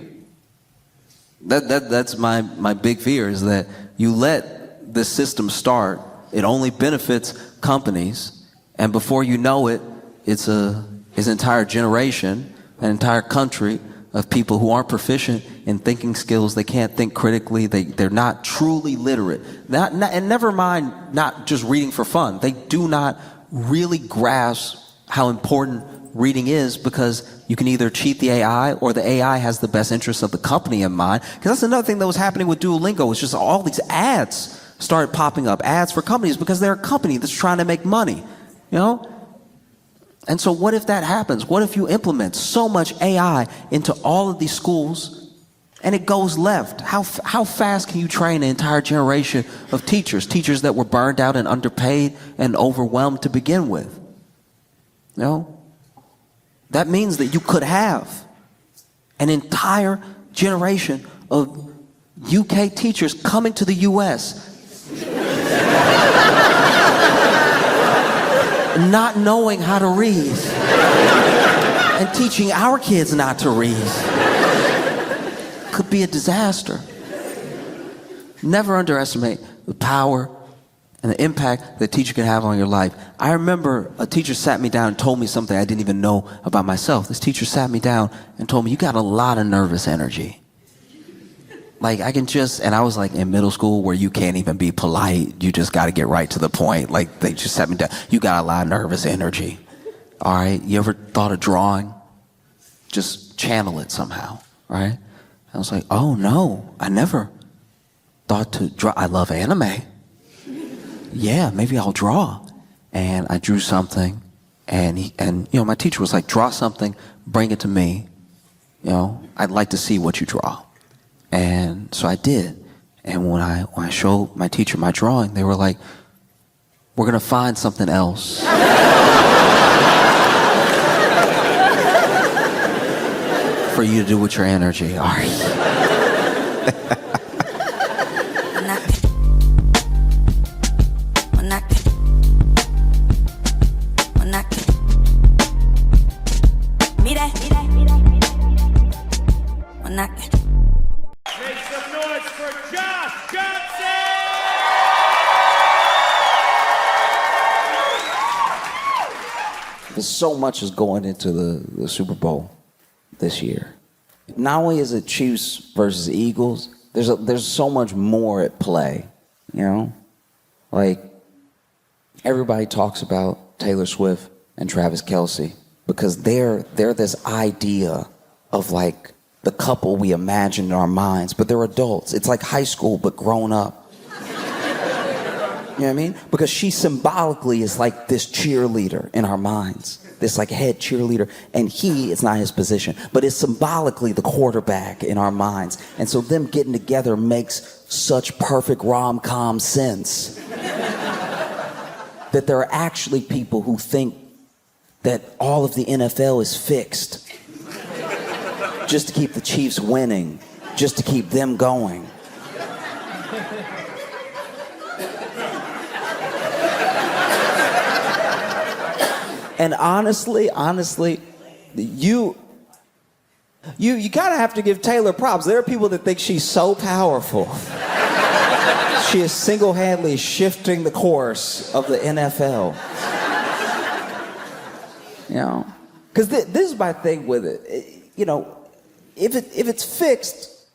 That's my big fear, is that you let the system start, it only benefits companies, and before you know it, it's an entire generation, an entire country of people who aren't proficient in thinking skills. They can't think critically. They're not truly literate. And never mind not just reading for fun. They do not really grasp how important reading is, because you can either cheat the AI or the AI has the best interests of the company in mind. Because that's another thing that was happening with Duolingo. It's just all these ads started popping up, ads for companies, because they're a company that's trying to make money, you know? And so what if that happens? What if you implement so much AI into all of these schools and it goes left? How fast can you train an entire generation of teachers that were burned out and underpaid and overwhelmed to begin with? You know? That means that you could have an entire generation of UK teachers coming to the US not knowing how to read and teaching our kids not to read. Could be a disaster. Never underestimate the power and the impact that a teacher can have on your life. I remember a teacher sat me down and told me something I didn't even know about myself. This teacher sat me down and told me, you got a lot of nervous energy. Like, and I was like in middle school where you can't even be polite. You just got to get right to the point. Like, they just sat me down. You got a lot of nervous energy. All right. You ever thought of drawing? Just channel it somehow. Right. I was like, oh no, I never thought to draw. I love anime. Yeah, maybe I'll draw. And I drew something, and you know, my teacher was like, draw something, bring it to me. You know, I'd like to see what you draw. And so I did. And when I showed my teacher my drawing, they were like, we're gonna find something else. For you to do with your energy, all right. Make some noise for Josh Johnson! There's so much is going into the Super Bowl this year. Not only is it Chiefs versus Eagles, there's so much more at play, you know? Like, everybody talks about Taylor Swift and Travis Kelce because they're this idea of like the couple we imagine in our minds, but they're adults. It's like high school, but grown up. You know what I mean? Because she symbolically is like this cheerleader in our minds, this like head cheerleader, and it's not his position, but it's symbolically the quarterback in our minds. And so them getting together makes such perfect rom-com sense that there are actually people who think that all of the NFL is fixed just to keep the Chiefs winning, just to keep them going. And honestly, you kind of have to give Taylor props. There are people that think she's so powerful. She is single-handedly shifting the course of the NFL. You know, because this is my thing with it. You know, if it's fixed,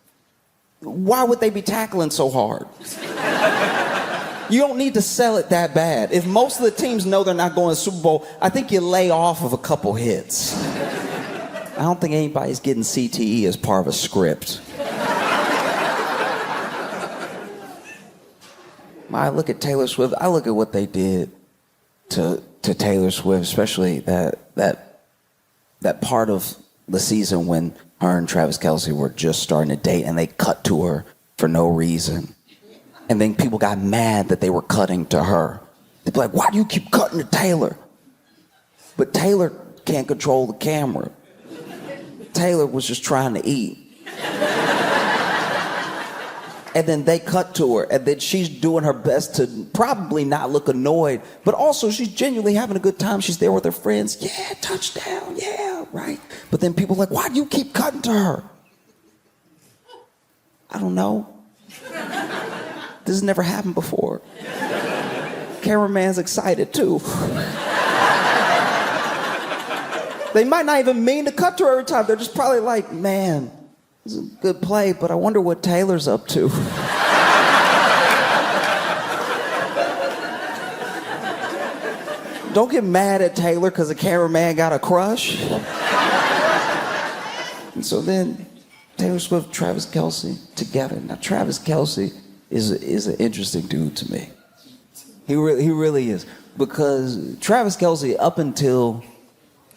why would they be tackling so hard? You don't need to sell it that bad. If most of the teams know they're not going to the Super Bowl, I think you lay off of a couple hits. I don't think anybody's getting CTE as part of a script. I look at Taylor Swift, I look at what they did to Taylor Swift, especially that part of the season when her and Travis Kelce were just starting to date and they cut to her for no reason. And then people got mad that they were cutting to her. They'd be like, why do you keep cutting to Taylor? But Taylor can't control the camera. Taylor was just trying to eat. And then they cut to her, and then she's doing her best to probably not look annoyed, but also she's genuinely having a good time. She's there with her friends. Yeah, touchdown, yeah, right. But then people are like, why do you keep cutting to her? I don't know. This has never happened before. Cameraman's excited too. They might not even mean to cut to her every time. They're just probably like, man, this is a good play, but I wonder what Taylor's up to. Don't get mad at Taylor because the cameraman got a crush. And so then Taylor Swift, Travis Kelce together. Now Travis Kelce is an interesting dude to me. He really is. Because Travis Kelce, up until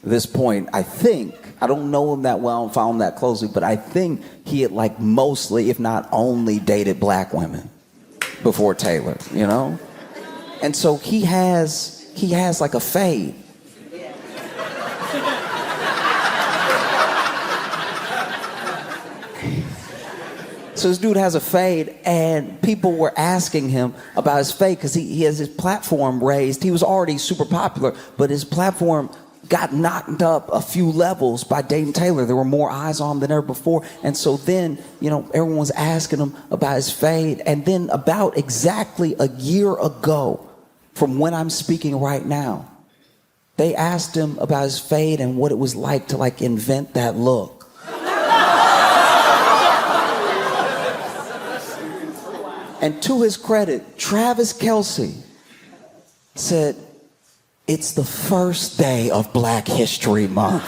this point, I think, I don't know him that well and follow him that closely, but I think he had like mostly, if not only, dated black women before Taylor, you know? And so he has like a fade. So this dude has a fade, and people were asking him about his fade because he has his platform raised. He was already super popular, but his platform got knocked up a few levels by dating Taylor. There were more eyes on him than ever before. And so then, you know, everyone was asking him about his fade. And then about exactly a year ago, from when I'm speaking right now, they asked him about his fade and what it was like to like invent that look. And to his credit, Travis Kelce said, it's the first day of Black History Month.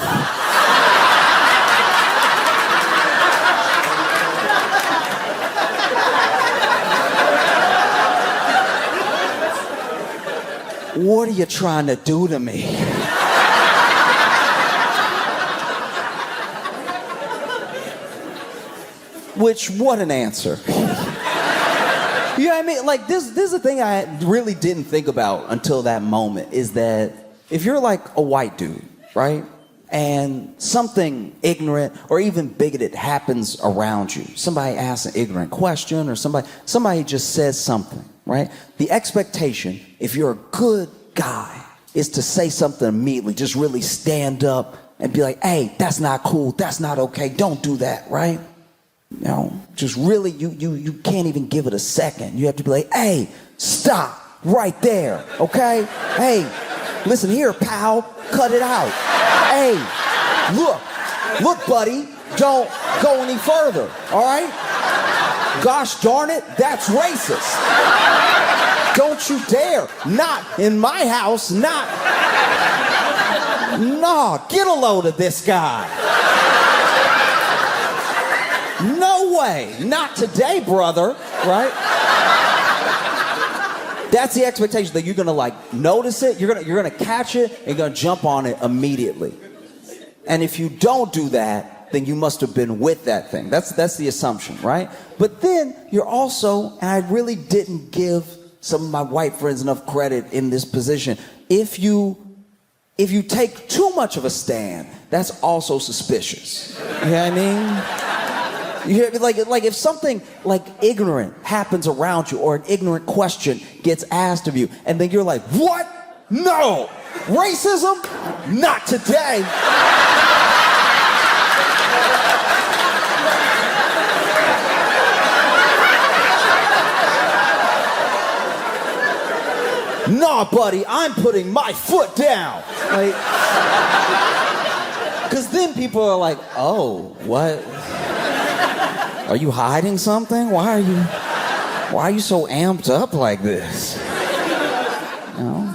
What are you trying to do to me? Which, what an answer. You know what I mean? Like, this is the thing I really didn't think about until that moment, is that if you're like a white dude, right? And something ignorant or even bigoted happens around you. Somebody asks an ignorant question or somebody just says something, right? The expectation, if you're a good guy, is to say something immediately. Just really stand up and be like, hey, that's not cool. That's not okay. Don't do that, right? You know, just really, you can't even give it a second. You have to be like, hey, stop right there, okay? Hey, listen here, pal, cut it out. Hey, look, buddy, don't go any further, all right? Gosh darn it, that's racist. Don't you dare, not in my house, not. Nah, get a load of this guy. No way, not today, brother, right? That's the expectation, that you're gonna like notice it, you're gonna catch it, and you're gonna jump on it immediately. And if you don't do that, then you must have been with that thing. That's the assumption, right? But then you're also, and I really didn't give some of my white friends enough credit in this position, if you take too much of a stand, that's also suspicious. You know what I mean? You hear me? Like if something like ignorant happens around you, or an ignorant question gets asked of you, and then you're like, what? No! Racism? Not today! Nah, buddy, I'm putting my foot down! Like, because then people are like, oh, what? Are you hiding something? Why are you so amped up like this? You know?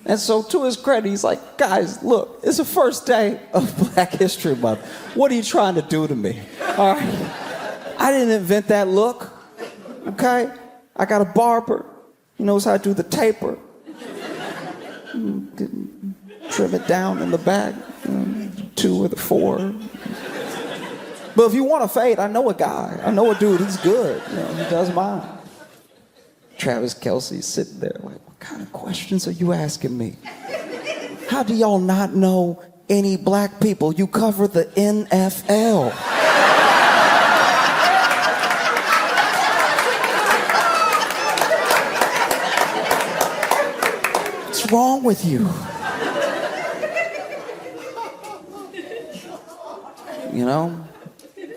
And so to his credit, he's like, guys, look, it's the first day of Black History Month. What are you trying to do to me? All right? I didn't invent that look, okay? I got a barber. He knows how to do the taper. Trim it down in the back, 2 or the 4. But if you want to fade, I know a guy. I know a dude. He's good. You know, he does mine. Travis Kelce's sitting there like, what kind of questions are you asking me? How do y'all not know any black people? You cover the NFL. with you? You know?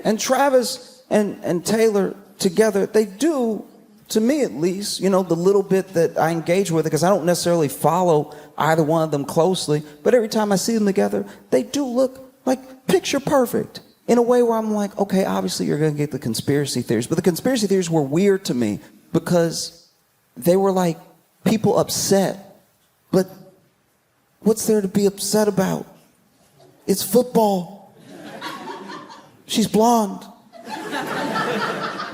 And Travis and Taylor together, they do, to me at least, you know, the little bit that I engage with it, because I don't necessarily follow either one of them closely, but every time I see them together, they do look like picture perfect in a way where I'm like, okay, obviously you're going to get the conspiracy theories, but the conspiracy theories were weird to me because they were like people upset, but what's there to be upset about? It's football. She's blonde.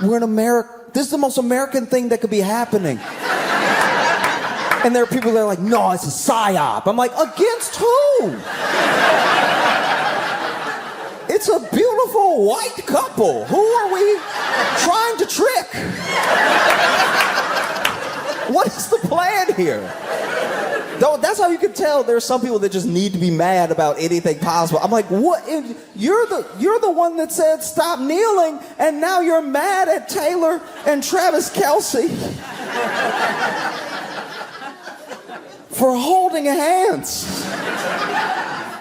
We're in America. This is the most American thing that could be happening. And there are people that are like, no, it's a psyop. I'm like, against who? It's a beautiful white couple. Who are we trying to trick? What is the plan here? Though that's how you can tell there are some people that just need to be mad about anything possible. I'm like, what? You're the one that said stop kneeling, and now you're mad at Taylor and Travis Kelce for holding hands.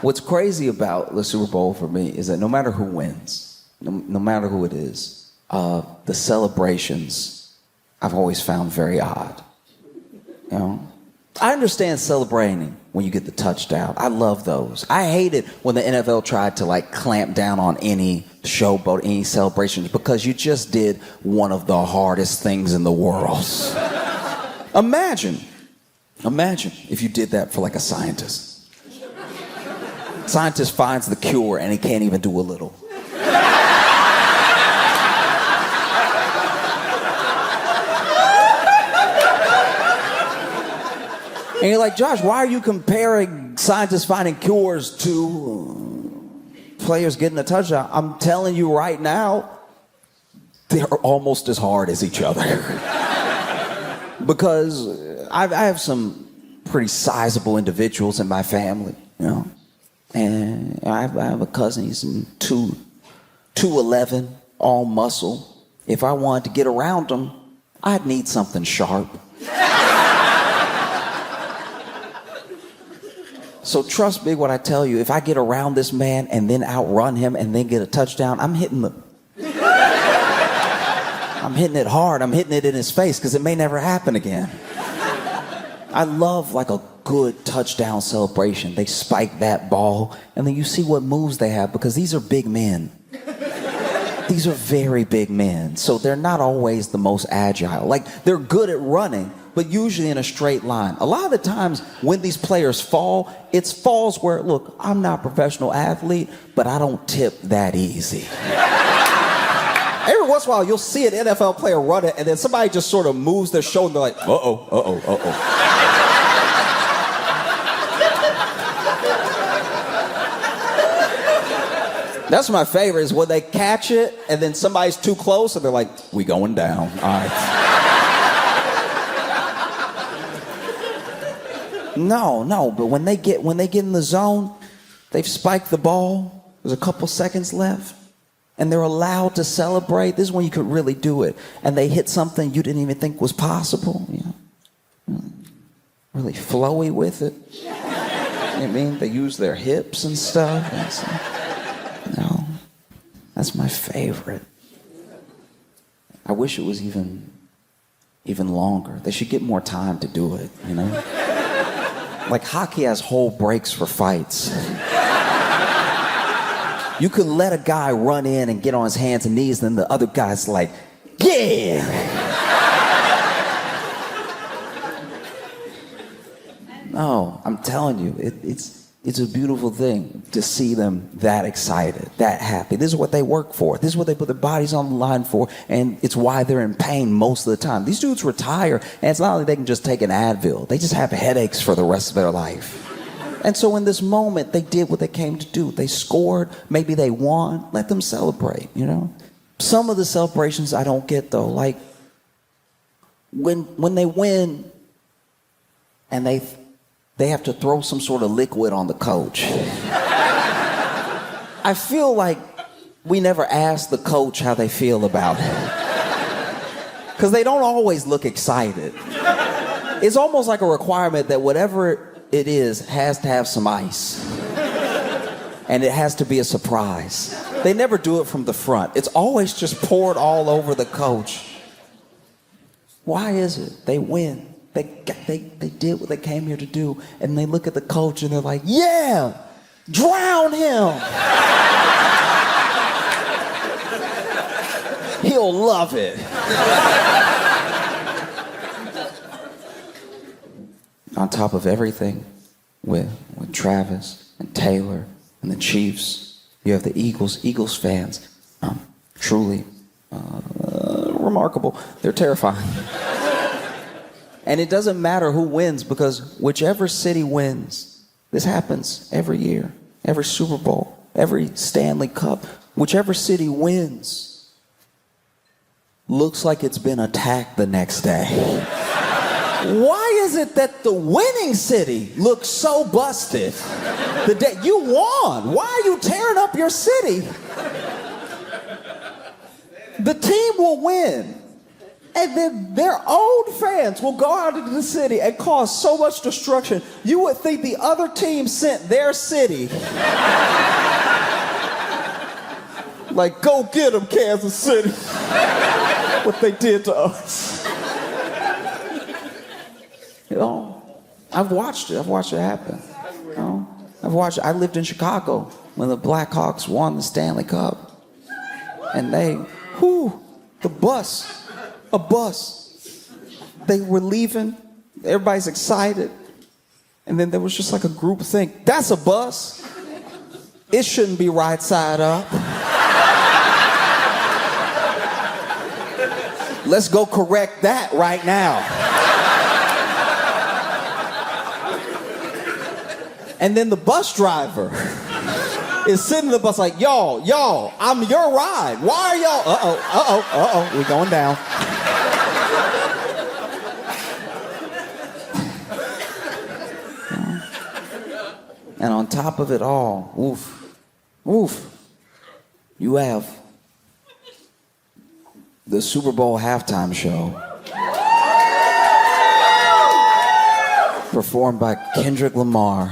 What's crazy about the Super Bowl for me is that no matter who wins, no matter who it is, the celebrations I've always found very odd. You know? I understand celebrating when you get the touchdown. I love those. I hated when the NFL tried to like clamp down on any showboat, any celebrations, because you just did one of the hardest things in the world. Imagine if you did that for like a scientist. Scientist finds the cure and he can't even do a little. And you're like, Josh, why are you comparing scientists finding cures to players getting a touchdown? I'm telling you right now, they're almost as hard as each other. Because I have some pretty sizable individuals in my family, you know. And I have a cousin, he's 2'11", all muscle. If I wanted to get around him, I'd need something sharp. So trust me when I tell you, if I get around this man and then outrun him and then get a touchdown, I'm hitting it hard. I'm hitting it in his face because it may never happen again. I love like a good touchdown celebration. They spike that ball and then you see what moves they have because these are big men. These are very big men. So they're not always the most agile. Like they're good at running, but usually in a straight line. A lot of the times when these players fall, it's falls where, look, I'm not a professional athlete, but I don't tip that easy. Every once in a while, you'll see an NFL player run it, and then somebody just sort of moves their shoulder, and they're like, uh-oh, uh-oh, uh-oh. That's my favorite, is when they catch it, and then somebody's too close, and they're like, we going down, all right. No, but when they get in the zone, they've spiked the ball, there's a couple seconds left, and they're allowed to celebrate. This is when you could really do it. And they hit something you didn't even think was possible, you know. Really flowy with it. You know what I mean? They use their hips and stuff. And so, you know, that's my favorite. I wish it was even longer. They should get more time to do it, you know? Like hockey has whole breaks for fights. You could let a guy run in and get on his hands and knees, and then the other guy's like, yeah! No, I'm telling you, it's a beautiful thing to see them that excited, that happy. This is what they work for. This is what they put their bodies on the line for, and it's why they're in pain most of the time. These dudes retire, and it's not like they can just take an Advil. They just have headaches for the rest of their life. And so in this moment, they did what they came to do. They scored, maybe they won. Let them celebrate, you know? Some of the celebrations I don't get, though, like when they win and they have to throw some sort of liquid on the coach. I feel like we never ask the coach how they feel about it. Because they don't always look excited. It's almost like a requirement that whatever it is has to have some ice. And it has to be a surprise. They never do it from the front. It's always just poured all over the coach. Why is it? They win. They did what they came here to do. And they look at the coach and they're like, yeah, drown him. He'll love it. On top of everything, with Travis and Taylor and the Chiefs, you have the Eagles fans. Truly remarkable. They're terrifying. And it doesn't matter who wins, because whichever city wins, this happens every year, every Super Bowl, every Stanley Cup, whichever city wins, looks like it's been attacked the next day. Why is it that the winning city looks so busted? The day you won, why are you tearing up your city? The team will win, and then their own fans will go out into the city and cause so much destruction. You would think the other team sent their city. Like, go get them, Kansas City. What they did to us. You know, I've watched it happen. You know, I lived in Chicago when the Blackhawks won the Stanley Cup. And a bus. They were leaving, everybody's excited. And then there was just like a group think, that's a bus. It shouldn't be right side up. Let's go correct that right now. And then the bus driver is sitting in the bus like, y'all, I'm your ride. Why are y'all? We're going down. And on top of it all, you have the Super Bowl halftime show performed by Kendrick Lamar.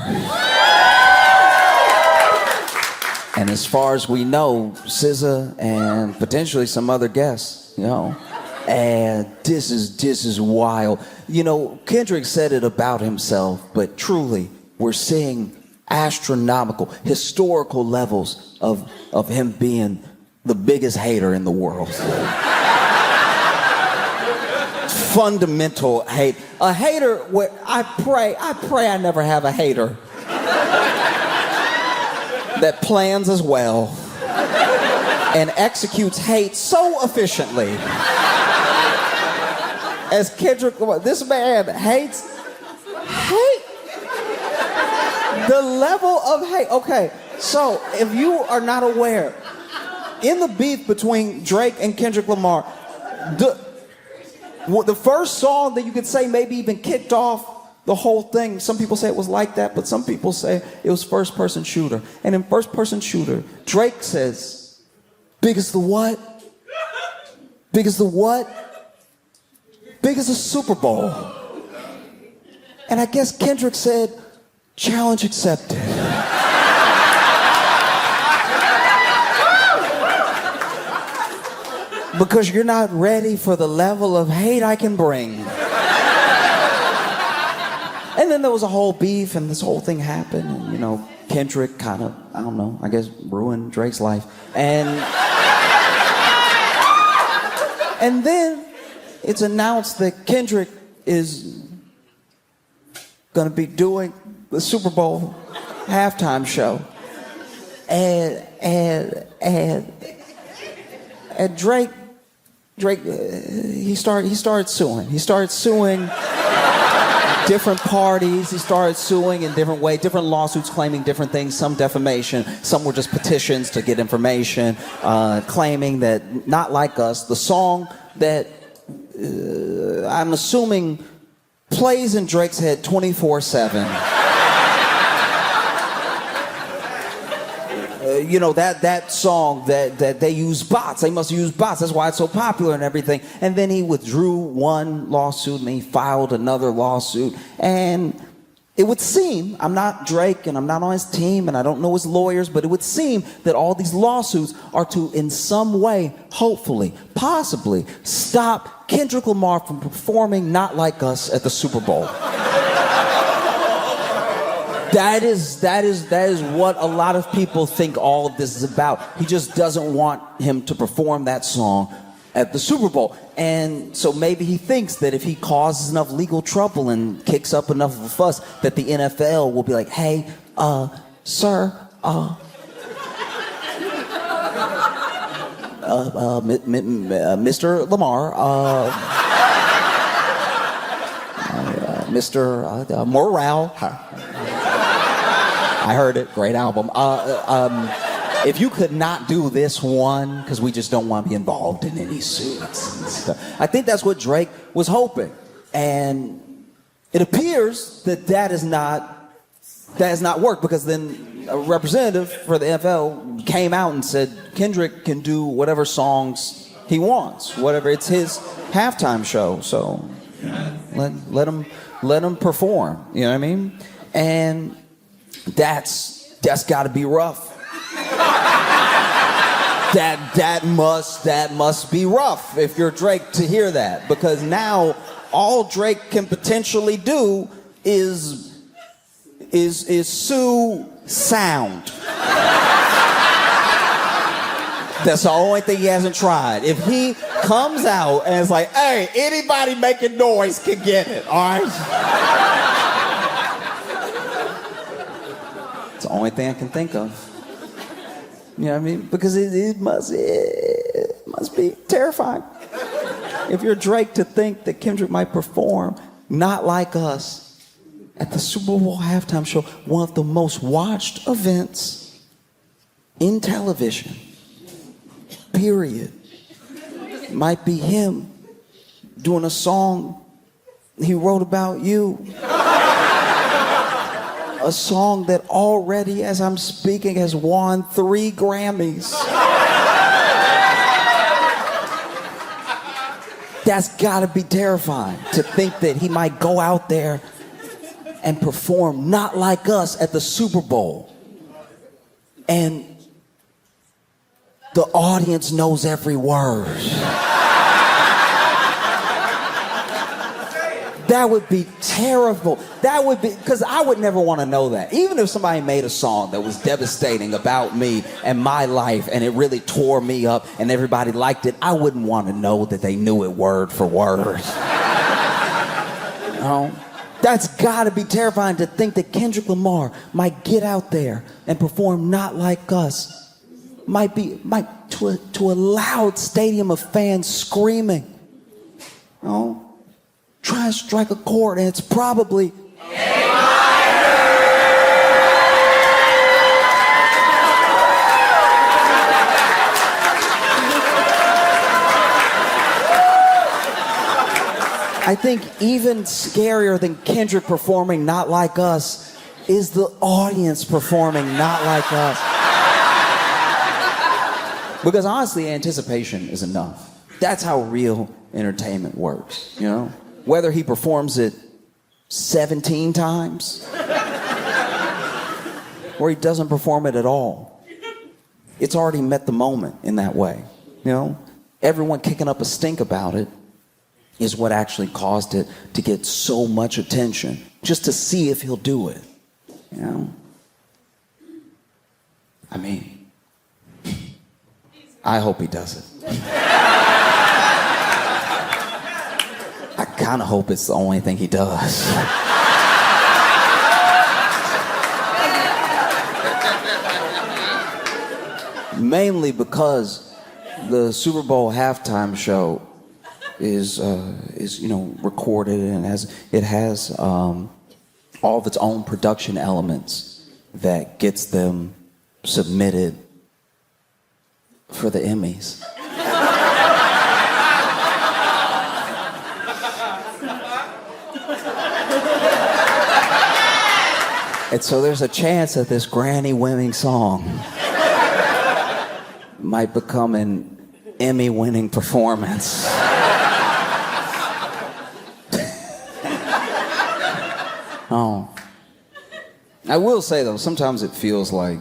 And as far as we know, SZA and potentially some other guests, you know. And this is wild. You know, Kendrick said it about himself, but truly, we're seeing astronomical, historical levels of him being the biggest hater in the world. Fundamental hate. A hater, where I pray I never have a hater that plans as well and executes hate so efficiently as Kendrick Lamar. This man hates the level of hate. Okay, so if you are not aware, in the beef between Drake and Kendrick Lamar, the first song that you could say maybe even kicked off the whole thing, some people say it was like that, but some people say it was first person shooter. And in first person shooter, Drake says, big as the what? Big as the what? Big as the Super Bowl. And I guess Kendrick said, challenge accepted. Because you're not ready for the level of hate I can bring. And then there was a whole beef, and this whole thing happened, and you know, Kendrick kind of, I don't know, I guess ruined Drake's life. And then it's announced that Kendrick is gonna be doing the Super Bowl halftime show. And Drake, he started suing. He started suing different parties. He started suing in different ways, different lawsuits claiming different things, some defamation, some were just petitions to get information, claiming that, not like us, the song that I'm assuming plays in Drake's head 24/7. You know, that song that they use bots. They must use bots. That's why it's so popular and everything. And then he withdrew one lawsuit and he filed another lawsuit. And it would seem, I'm not Drake and I'm not on his team and I don't know his lawyers, but it would seem that all these lawsuits are to, in some way, hopefully, possibly, stop Kendrick Lamar from performing Not Like Us at the Super Bowl. That is what a lot of people think all of this is about. He just doesn't want him to perform that song at the Super Bowl. And so maybe he thinks that if he causes enough legal trouble and kicks up enough of a fuss, that the NFL will be like, hey, sir, Mr. Lamar, Mr. Morale. I heard it, great album. If you could not do this one, because we just don't want to be involved in any suits and stuff. I think that's what Drake was hoping. And it appears that has not worked, because then a representative for the NFL came out and said Kendrick can do whatever songs he wants, whatever, it's his halftime show, so let him perform, you know what I mean? And that's got to be rough. That must be rough if you're Drake to hear that, because now all Drake can potentially do is sue sound. That's the only thing he hasn't tried. If he comes out and it's like, hey, anybody making noise can get it, all right? It's the only thing I can think of. You know what I mean? Because it must be terrifying. If you're Drake, to think that Kendrick might perform Not Like Us at the Super Bowl halftime show, one of the most watched events in television, period, might be him doing a song he wrote about you. A song that already, as I'm speaking, has won 3 Grammys. That's gotta be terrifying, to think that he might go out there and perform Not Like Us at the Super Bowl. And the audience knows every word. That would be terrible. That would be, because I would never want to know that. Even if somebody made a song that was devastating about me and my life, and it really tore me up and everybody liked it, I wouldn't want to know that they knew it word for word. You know? That's got to be terrifying, to think that Kendrick Lamar might get out there and perform Not Like Us. Might to a loud stadium of fans screaming. You know? Try and strike a chord, and it's probably I think even scarier than Kendrick performing Not Like Us is the audience performing Not Like Us. Because honestly, anticipation is enough. That's how real entertainment works, you know? Whether he performs it 17 times or he doesn't perform it at all, it's already met the moment in that way, you know? Everyone kicking up a stink about it is what actually caused it to get so much attention, just to see if he'll do it, you know? I mean, I hope he does it. I kind of hope it's the only thing he does. Mainly because the Super Bowl halftime show is recorded, and it has all of its own production elements that gets them submitted for the Emmys. And so there's a chance that this Grammy-winning song might become an Emmy-winning performance. Oh, I will say though, sometimes it feels like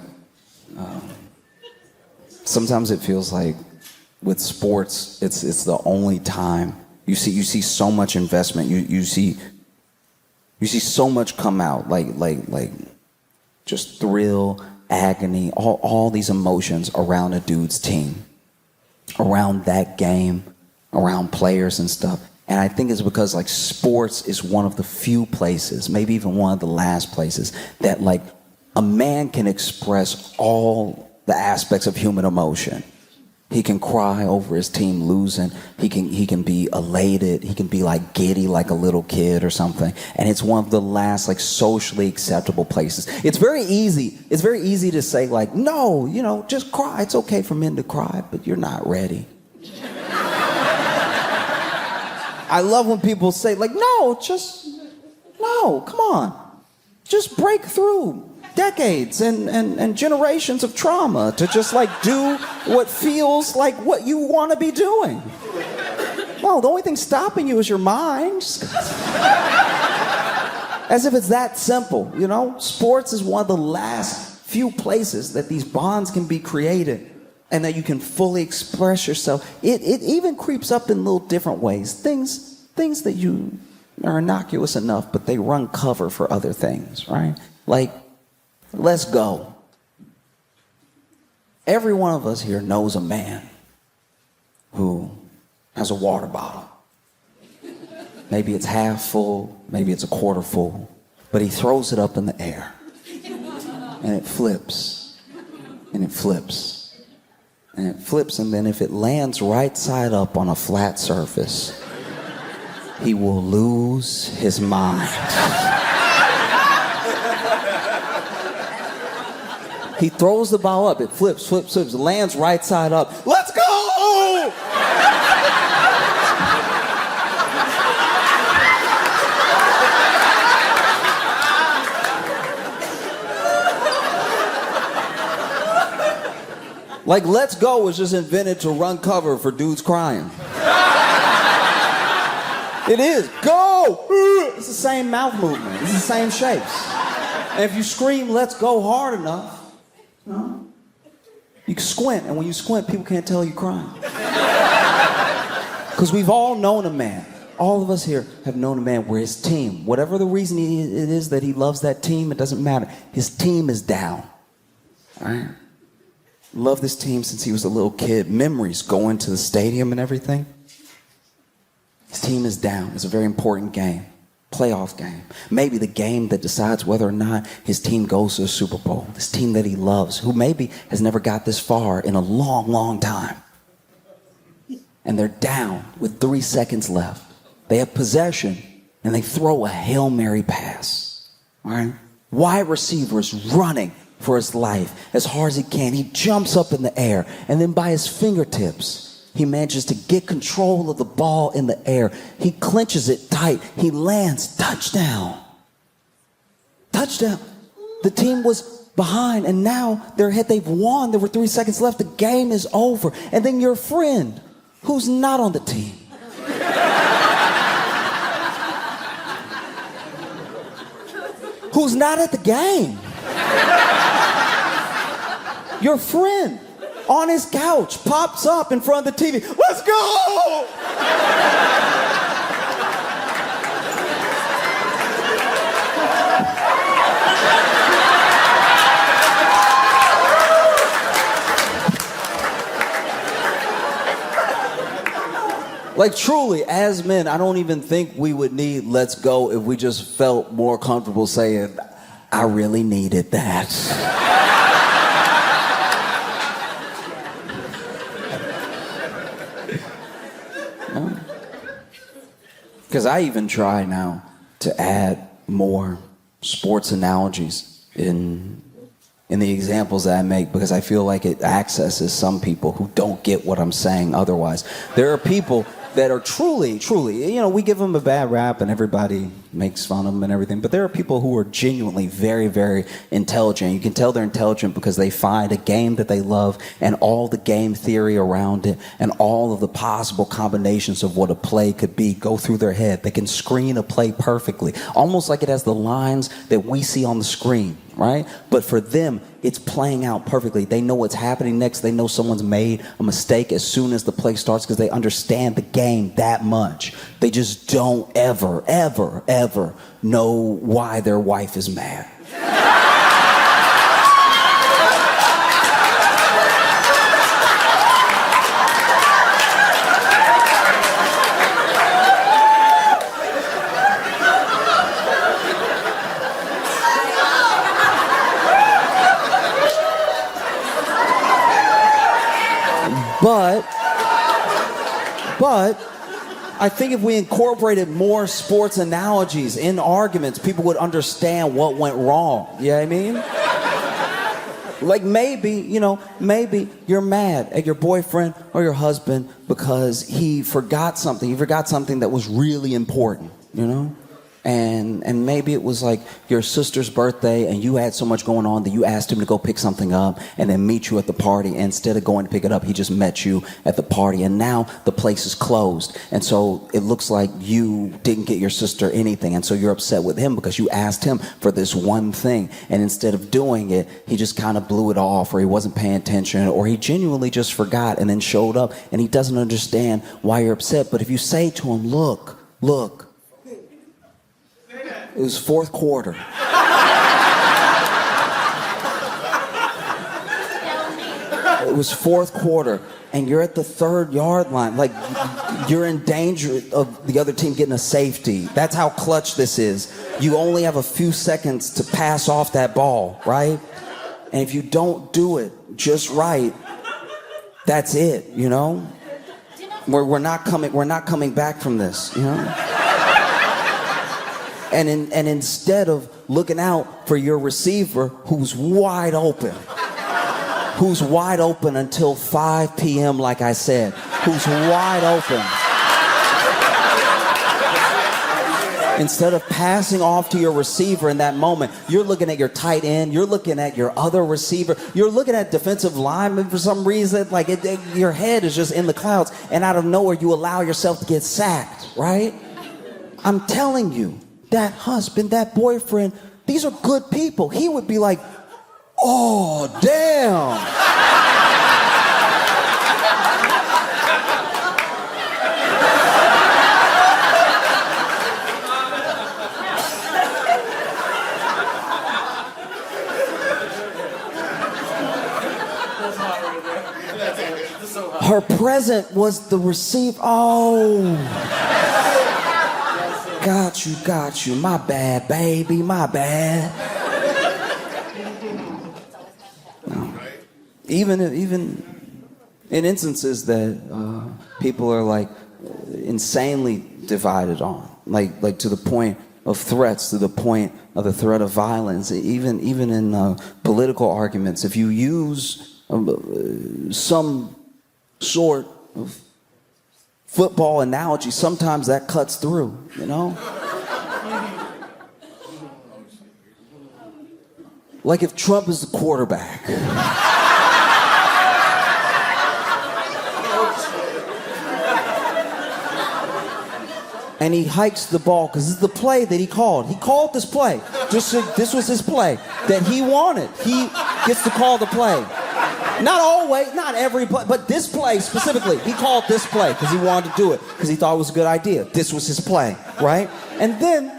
with sports, it's the only time you see so much investment. You see so much come out, like just thrill, agony, all these emotions around a dude's team, around that game, around players and stuff. And I think it's because like sports is one of the few places, maybe even one of the last places, that like a man can express all the aspects of human emotion. He can cry over his team losing. He can be elated. He can be like giddy like a little kid or something. And it's one of the last like socially acceptable places. It's very easy to say like, no, just cry. It's okay for men to cry, but you're not ready. I love when people say like, no, come on. Just break through decades and generations of trauma to just like do what feels like what you want to be doing. No, the only thing stopping you is your mind. As if it's that simple, Sports is one of the last few places that these bonds can be created and that you can fully express yourself. It even creeps up in little different ways. Things that you are innocuous enough, but they run cover for other things, right? Like, let's go. Every one of us here knows a man who has a water bottle. Maybe it's half full, maybe it's a quarter full, but he throws it up in the air. And it flips, and it flips, and it flips, and then if it lands right side up on a flat surface, he will lose his mind. He throws the ball up, it flips, lands right side up. Let's go! Like, let's go was just invented to run cover for dudes crying. It is. Go! It's the same mouth movement. It's the same shapes. And if you scream, let's go hard enough, you can squint. And when you squint, people can't tell you're crying. Because we've all known a man. All of us here have known a man where his team, whatever the reason it is that he loves that team, it doesn't matter. His team is down. All right? Loved this team since he was a little kid. Memories going to the stadium and everything. His team is down. It's a very important game. Playoff game. Maybe the game that decides whether or not his team goes to the Super Bowl. This team that he loves, who maybe has never got this far in a long, long time. And they're down with 3 seconds left. They have possession, and they throw a Hail Mary pass. All right? Wide receiver is running for his life as hard as he can. He jumps up in the air, and then by his fingertips, he manages to get control of the ball in the air. He clenches it tight. He lands. Touchdown. Touchdown. The team was behind, and now they're ahead. They've won. There were 3 seconds left. The game is over. And then your friend, who's not on the team, who's not at the game, your friend on his couch pops up in front of the TV. Let's go! Like, truly, as men, I don't even think we would need let's go if we just felt more comfortable saying, I really needed that. Because I even try now to add more sports analogies in the examples that I make, because I feel like it accesses some people who don't get what I'm saying otherwise. There are people that are truly, we give them a bad rap and everybody makes fun of them and everything. But there are people who are genuinely very, very intelligent. You can tell they're intelligent because they find a game that they love and all the game theory around it and all of the possible combinations of what a play could be go through their head. They can screen a play perfectly, almost like it has the lines that we see on the screen, right? But for them, it's playing out perfectly. They know what's happening next. They know someone's made a mistake as soon as the play starts because they understand the game that much. They just don't ever, ever, ever know why their wife is mad. But I think if we incorporated more sports analogies in arguments, people would understand what went wrong. You know what I mean? Like maybe you're mad at your boyfriend or your husband because he forgot something. He forgot something that was really important, you know? And maybe it was like your sister's birthday and you had so much going on that you asked him to go pick something up and then meet you at the party. And instead of going to pick it up, he just met you at the party. And now the place is closed. And so it looks like you didn't get your sister anything. And so you're upset with him because you asked him for this one thing. And instead of doing it, he just kind of blew it off, or he wasn't paying attention, or he genuinely just forgot and then showed up and he doesn't understand why you're upset. But if you say to him, look, it was fourth quarter. It was fourth quarter, and you're at the 3rd yard line. Like, you're in danger of the other team getting a safety. That's how clutch this is. You only have a few seconds to pass off that ball, right? And if you don't do it just right, that's it, you know? We're not coming back from this, you know? And instead of looking out for your receiver who's wide open until 5 p.m., like I said, who's wide open. Instead of passing off to your receiver in that moment, you're looking at your tight end, you're looking at your other receiver, you're looking at defensive linemen for some reason, like your head is just in the clouds, and out of nowhere you allow yourself to get sacked, right? I'm telling you, that husband, that boyfriend, these are good people. He would be like, oh, damn. Her present was the receiver. Oh. Got you. My bad, baby, my bad. No. Even in instances that people are like insanely divided on, like to the point of threats, to the point of the threat of violence, even in political arguments, if you use some sort of football analogy, sometimes that cuts through, you know? Like if Trump is the quarterback. And he hikes the ball, because this is the play that he called. He called this play. This was his play that he wanted. He gets to call the play. Not always, not every play, but this play specifically. He called this play because he wanted to do it, because he thought it was a good idea. This was his play, right? And then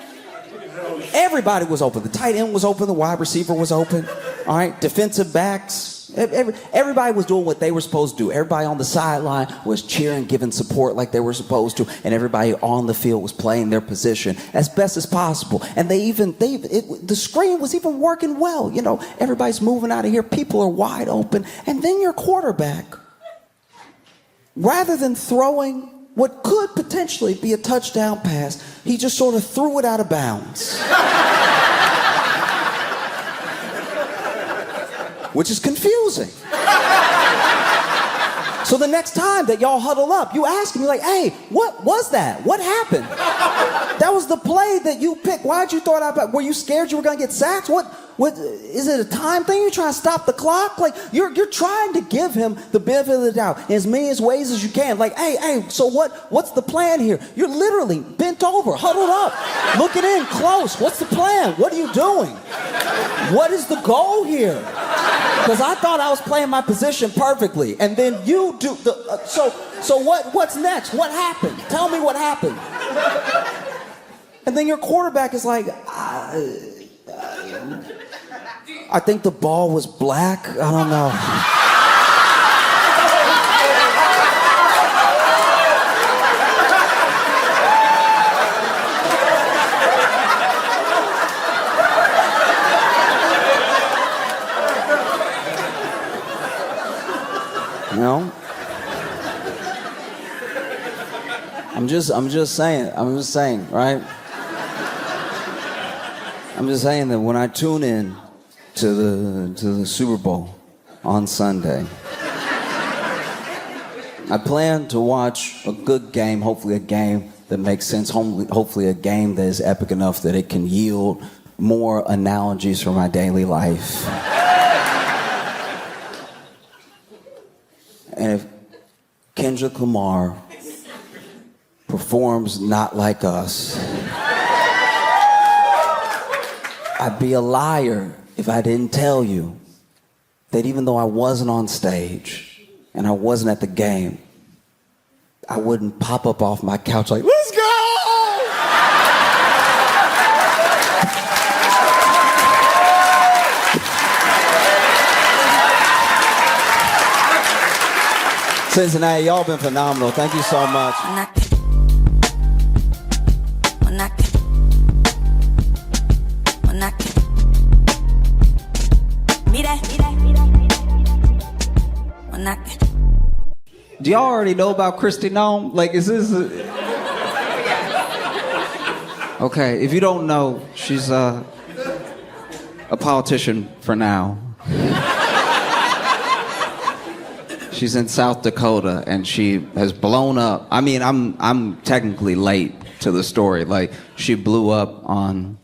everybody was open. The tight end was open. The wide receiver was open. All right, defensive backs. Everybody was doing what they were supposed to do. Everybody on the sideline was cheering, giving support like they were supposed to, and everybody on the field was playing their position as best as possible. And the screen was even working well. You know, everybody's moving out of here. People are wide open. And then your quarterback, rather than throwing what could potentially be a touchdown pass, he just sort of threw it out of bounds. Which is confusing. So the next time that y'all huddle up, you ask me like, hey, what was that? What happened? That was the play that you picked. Why'd you throw it out? Were you scared you were gonna get sacked? What is it a time thing? You trying to stop the clock? Like you're trying to give him the benefit of the doubt in as many ways as you can. Like, hey, so what's the plan here? You're literally bent over, huddled up, looking in close. What's the plan? What are you doing? What is the goal here? Because I thought I was playing my position perfectly, and then you do the. So what's next? What happened? Tell me what happened. And then your quarterback is like, I think the ball was black. I don't know. You know? I'm just saying, right? I'm just saying that when I tune in to the Super Bowl on Sunday, I plan to watch a good game, hopefully a game that makes sense, hopefully a game that is epic enough that it can yield more analogies for my daily life. And if Kendrick Lamar performs Not Like Us, I'd be a liar if I didn't tell you that even though I wasn't on stage and I wasn't at the game, I wouldn't pop up off my couch like, let's go! Cincinnati, y'all been phenomenal. Thank you so much. Do y'all already know about Kristi Noem? Like, is this... Okay, if you don't know, she's a politician for now. She's in South Dakota, and she has blown up. I mean, I'm technically late to the story. Like, she blew up on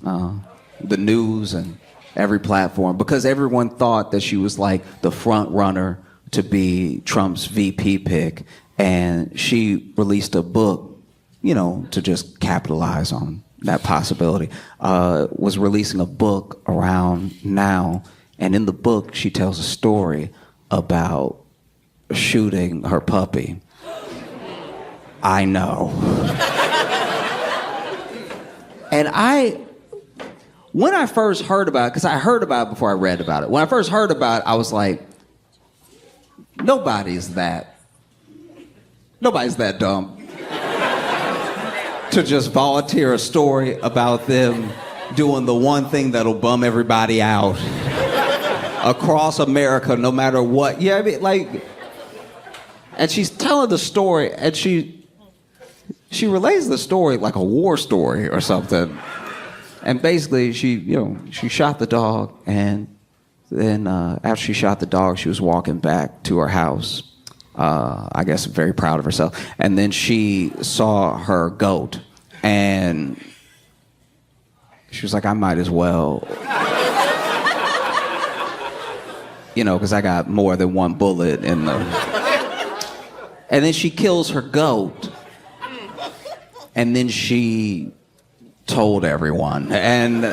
the news and every platform because everyone thought that she was like the front runner to be Trump's VP pick, and she released a book, you know, to just capitalize on that possibility. Was releasing a book around now, and in the book she tells a story about shooting her puppy. I know. And when I first heard about it, because I heard about it before I read about it, when I first heard about it, I was like, nobody's that dumb to just volunteer a story about them doing the one thing that'll bum everybody out across America, no matter what. Yeah, I mean, like, and she's telling the story, and she relays the story like a war story or something. And basically, she shot the dog, and then after she shot the dog, she was walking back to her house. I guess very proud of herself. And then she saw her goat, and she was like, I might as well, you know, because I got more than one bullet in the... And then she kills her goat, and then she told everyone. And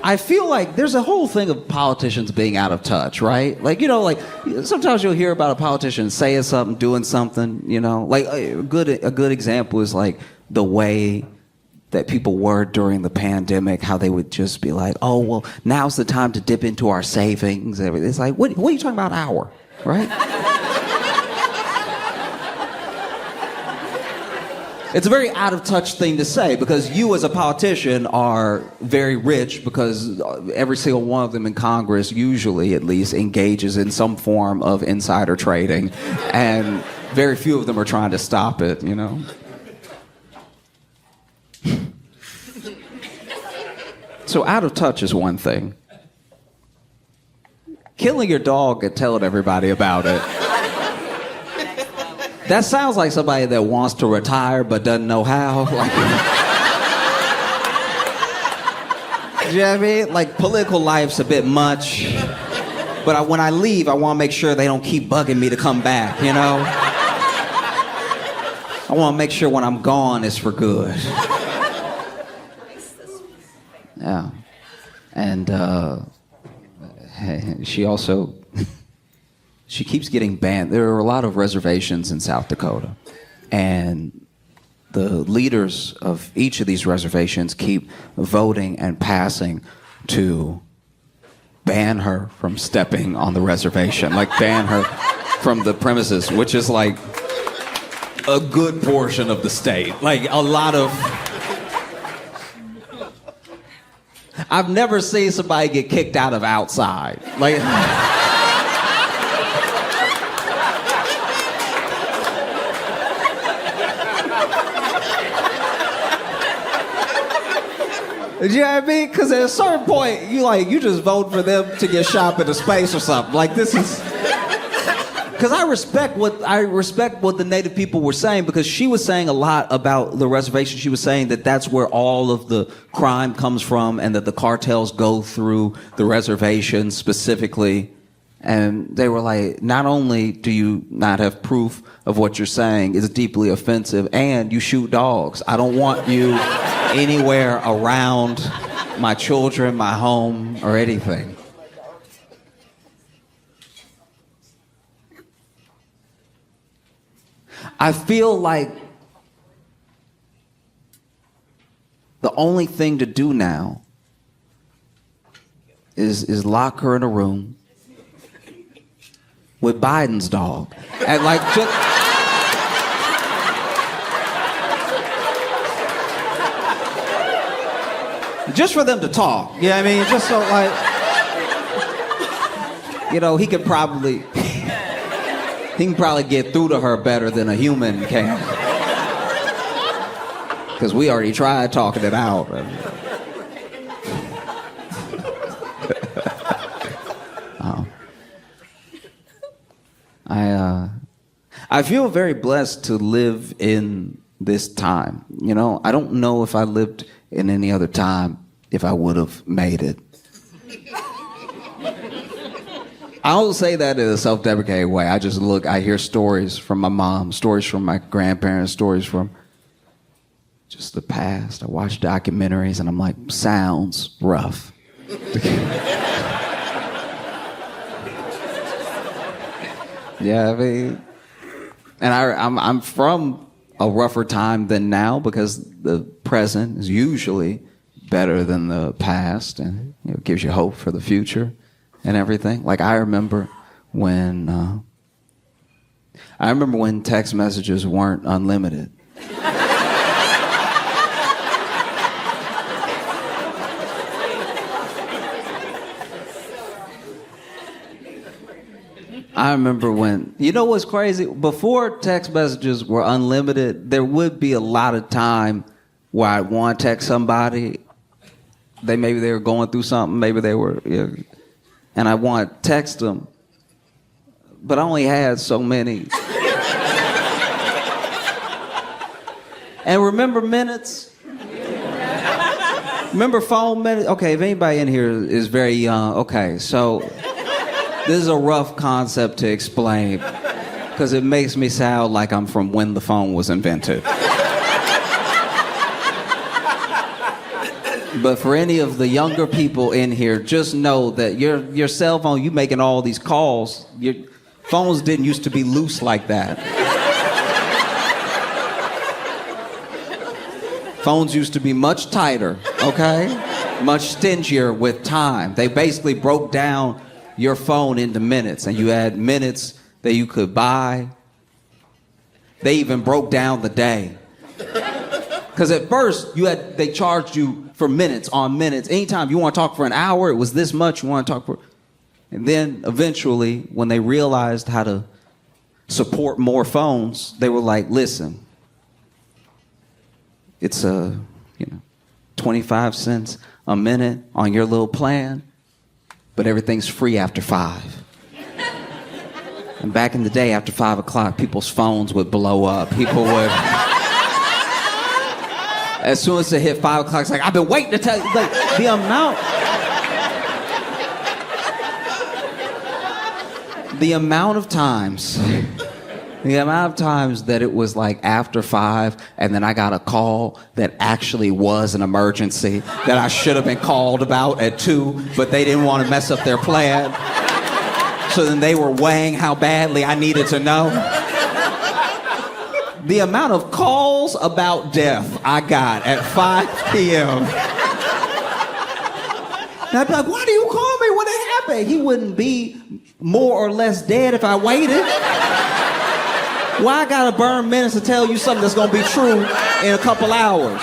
I feel like there's a whole thing of politicians being out of touch, right? Like, you know, like sometimes you'll hear about a politician saying something, doing something, you know. Like a good example is like the way that people were during the pandemic, how they would just be like, oh, well, now's the time to dip into our savings. It's like, what are you talking about, hour, right? It's a very out-of-touch thing to say because you as a politician are very rich because every single one of them in Congress, usually at least, engages in some form of insider trading, and very few of them are trying to stop it, you know? So out of touch is one thing. Killing your dog and telling everybody about it That sounds like somebody that wants to retire but doesn't know how. Like, you know what I mean? Like, political life's a bit much. But when I leave, I want to make sure they don't keep bugging me to come back, you know? I want to make sure when I'm gone, it's for good. Yeah. And she also... She keeps getting banned. There are a lot of reservations in South Dakota. And the leaders of each of these reservations keep voting and passing to ban her from stepping on the reservation. Like, ban her from the premises, which is like a good portion of the state. Like, a lot of... I've never seen somebody get kicked out of outside. Like... You know what I mean? Because at a certain point, you just vote for them to get shot into space or something. Like, this is... Because I respect what the Native people were saying, because she was saying a lot about the reservation. She was saying that that's where all of the crime comes from, and that the cartels go through the reservation specifically. And they were like, not only do you not have proof of what you're saying, it's deeply offensive, and you shoot dogs. I don't want you anywhere around my children, my home, or anything. I feel like the only thing to do now is lock her in a room with Biden's dog. And like, just for them to talk. You know what I mean? Just so, like, you know, he can probably get through to her better than a human can. Because we already tried talking it out. I feel very blessed to live in this time. You know, I don't know if I lived in any other time if I would have made it. I don't say that in a self-deprecating way. I just I hear stories from my mom, stories from my grandparents, stories from just the past. I watch documentaries and I'm like, sounds rough. Yeah, I mean, and I'm from a rougher time than now, because the present is usually better than the past, and it gives you hope for the future and everything. Like, I remember when text messages weren't unlimited. I remember when, you know what's crazy? Before text messages were unlimited, there would be a lot of time where I'd want to text somebody. Maybe they were going through something, maybe they were, and I want to text them, but I only had so many. And remember minutes? Remember phone minutes? Okay, if anybody in here is very young, okay, so this is a rough concept to explain, because it makes me sound like I'm from when the phone was invented. But for any of the younger people in here, just know that your cell phone, you making all these calls, your phones didn't used to be loose like that. Phones used to be much tighter, okay? Much stingier with time. They basically broke down your phone into minutes, and you had minutes that you could buy. They even broke down the day. Because at first, they charged you for minutes on minutes. Anytime you want to talk for an hour, it was this much. You want to talk for... And then eventually, when they realized how to support more phones, they were like, listen, it's 25 cents a minute on your little plan, but everything's free after 5. And back in the day, after 5 o'clock, people's phones would blow up. People would... As soon as it hit 5 o'clock, it's like, I've been waiting to tell you. Like, the amount of times that it was like after 5 and then I got a call that actually was an emergency that I should have been called about at 2, but they didn't want to mess up their plan. So then they were weighing how badly I needed to know. The amount of calls about death I got at 5 p.m. And I'd be like, why do you call me when it happened? He wouldn't be more or less dead if I waited. Why I gotta burn minutes to tell you something that's gonna be true in a couple hours?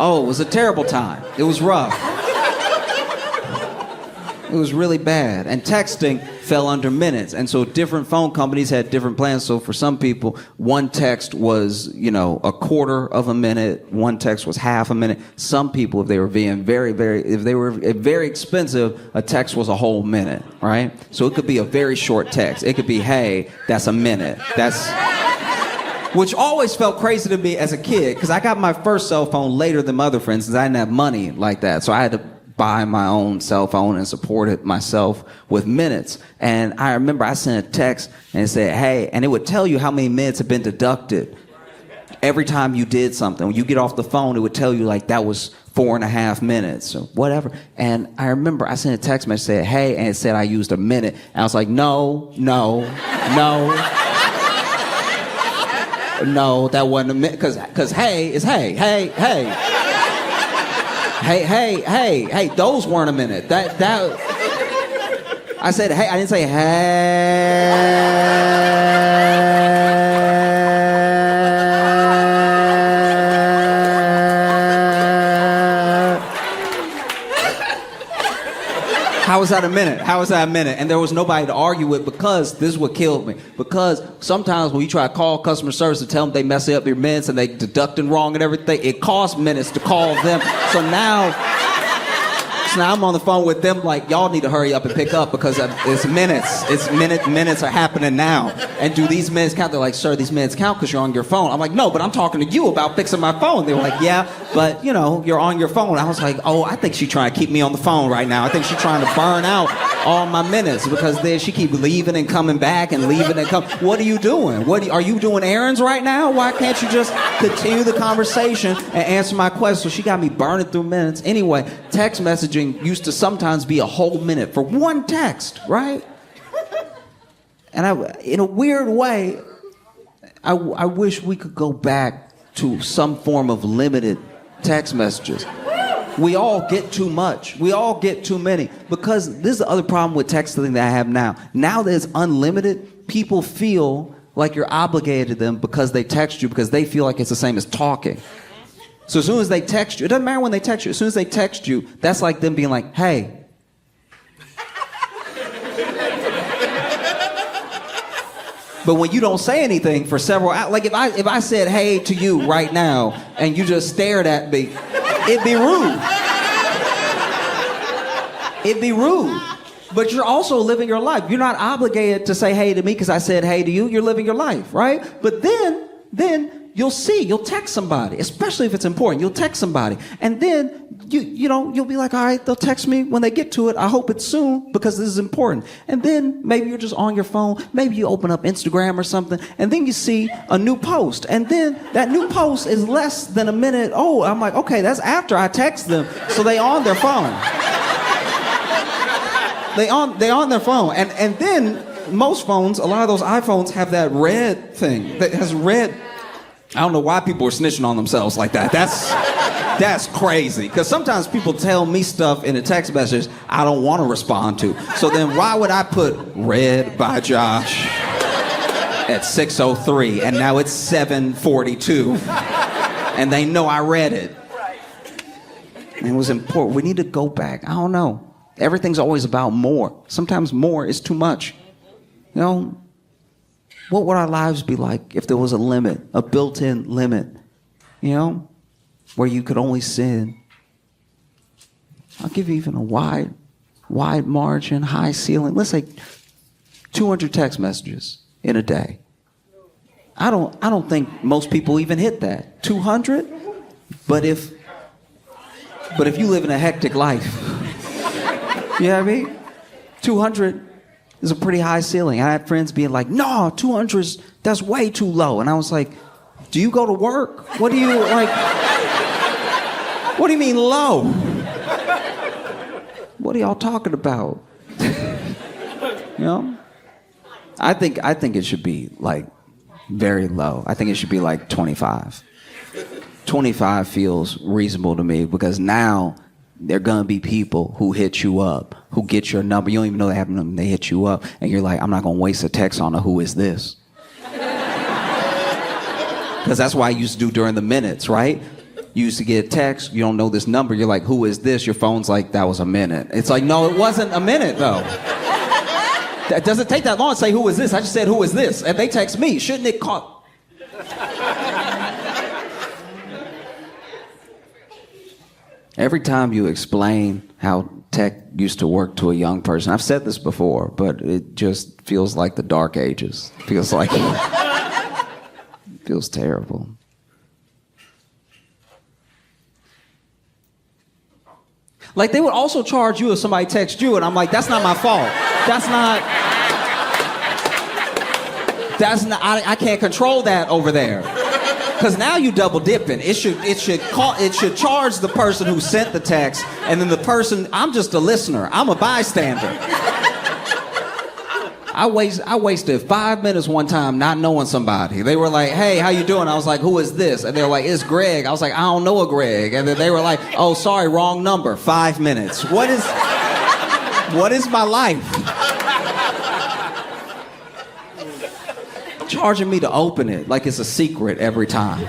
Oh, it was a terrible time. It was rough. It was really bad. And texting fell under minutes. And so different phone companies had different plans. So for some people, one text was, a quarter of a minute. One text was half a minute. Some people, if they were being very expensive, a text was a whole minute, right? So it could be a very short text. It could be, hey, that's a minute. Which always felt crazy to me as a kid, because I got my first cell phone later than my other friends, because I didn't have money like that. So I had to buy my own cell phone and support it myself with minutes. And I remember I sent a text and it said, hey, and it would tell you how many minutes had been deducted every time you did something. When you get off the phone, it would tell you like that was 4.5 minutes or whatever. And I remember I sent a text message that said, hey, and it said I used a minute. And I was like, no, that wasn't a minute, because hey is hey. Hey, those weren't a minute. That I said hey, I didn't say How was that a minute? And there was nobody to argue with, because this is what killed me. Because sometimes when you try to call customer service to tell them they mess up your minutes and they deducting wrong and everything, it costs minutes to call them. So now I'm on the phone with them like, y'all need to hurry up and pick up, because it's minutes. Minutes are happening now. And do these minutes count? They're like, sir, these minutes count because you're on your phone. I'm like, no, but I'm talking to you about fixing my phone. They were like, yeah, but you're on your phone. I was like, oh, I think she's trying to keep me on the phone right now. I think she's trying to burn out all my minutes, because then she keep leaving and coming back and leaving and coming. What are you doing? Are you doing errands right now? Why can't you just continue the conversation and answer my question? So she got me burning through minutes. Anyway, text messaging used to sometimes be a whole minute for one text, right? And in a weird way, I wish we could go back to some form of limited text messages. We all get too much. We all get too many. Because this is the other problem with texting that I have now. Now that it's unlimited, people feel like you're obligated to them because they text you, because they feel like it's the same as talking. So as soon as they text you, it doesn't matter when they text you, as soon as they text you, that's like them being like, hey. But when you don't say anything for several hours, like if I said hey to you right now and you just stared at me, it'd be rude. It'd be rude. But you're also living your life. You're not obligated to say hey to me because I said hey to you. You're living your life, right? But then you'll text somebody, especially if it's important. You'll text somebody, and then you'll be like, all right, they'll text me when they get to it. I hope it's soon because this is important. And then maybe you're just on your phone. Maybe you open up Instagram or something, and then you see a new post, and then that new post is less than a minute old. I'm like, okay, that's after I text them, so they on their phone. They on their phone, and then most phones, a lot of those iPhones have that red thing that has red. I don't know why people are snitching on themselves like that. That's crazy. Because sometimes people tell me stuff in a text message I don't want to respond to. So then why would I put read by Josh at 6:03 and now it's 7:42 and they know I read it? And it was important. We need to go back. I don't know. Everything's always about more. Sometimes more is too much. What would our lives be like if there was a limit, a built-in limit, where you could only send I'll give you even a wide margin, high ceiling. Let's say 200 text messages in a day. I don't think most people even hit that. 200? But if you live in a hectic life, you know what I mean? 200 is a pretty high ceiling. I had friends being like, no, 200 that's way too low. And I was like, do you go to work? What do you mean low? What are y'all talking about? You know? I think it should be like very low. I think it should be like 25. 25 feels reasonable to me because now there are gonna be people who hit you up, who get your number. You don't even know they have a number. They hit you up, and you're like, I'm not gonna waste a text on a who is this? Because that's what I used to do during the minutes, right? You used to get a text, you don't know this number, you're like, who is this? Your phone's like, that was a minute. It's like, no, it wasn't a minute, though. It doesn't take that long to say, who is this? I just said, who is this? And they text me. Shouldn't it call? Every time you explain how tech used to work to a young person, I've said this before, but it just feels like the dark ages. Feels like it feels terrible. Like, they would also charge you if somebody texts you, and I'm like, that's not my fault. I can't control that over there. Because now you double dipping. It should charge the person who sent the text, and then the person, I'm just a listener. I'm a bystander. I wasted 5 minutes one time not knowing somebody. They were like, hey, how you doing? I was like, who is this? And they were like, it's Greg. I was like, I don't know a Greg. And then they were like, oh, sorry, wrong number. 5 minutes. What is my life? Charging me to open it like it's a secret every time.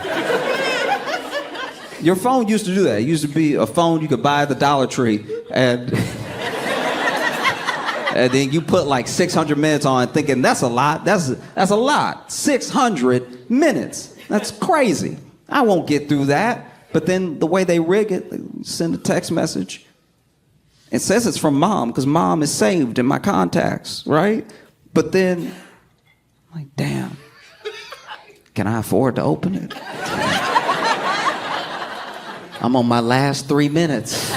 Your phone used to do that. It used to be a phone you could buy at the Dollar Tree, and then you put like 600 minutes on thinking, that's a lot. That's a lot. 600 minutes. That's crazy. I won't get through that. But then the way they rig it, they send a text message. It says it's from mom because mom is saved in my contacts, right? But then, I'm like, damn, can I afford to open it? I'm on my last 3 minutes.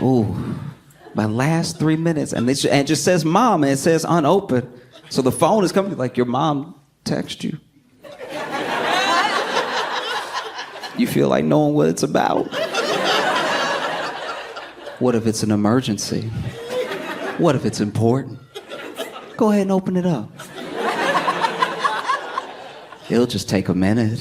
Ooh. My last 3 minutes, and it just says mom, and it says unopened. So the phone is coming like, your mom texted you. You feel like knowing what it's about. What if it's an emergency? What if it's important? Go ahead and open it up. It'll just take a minute.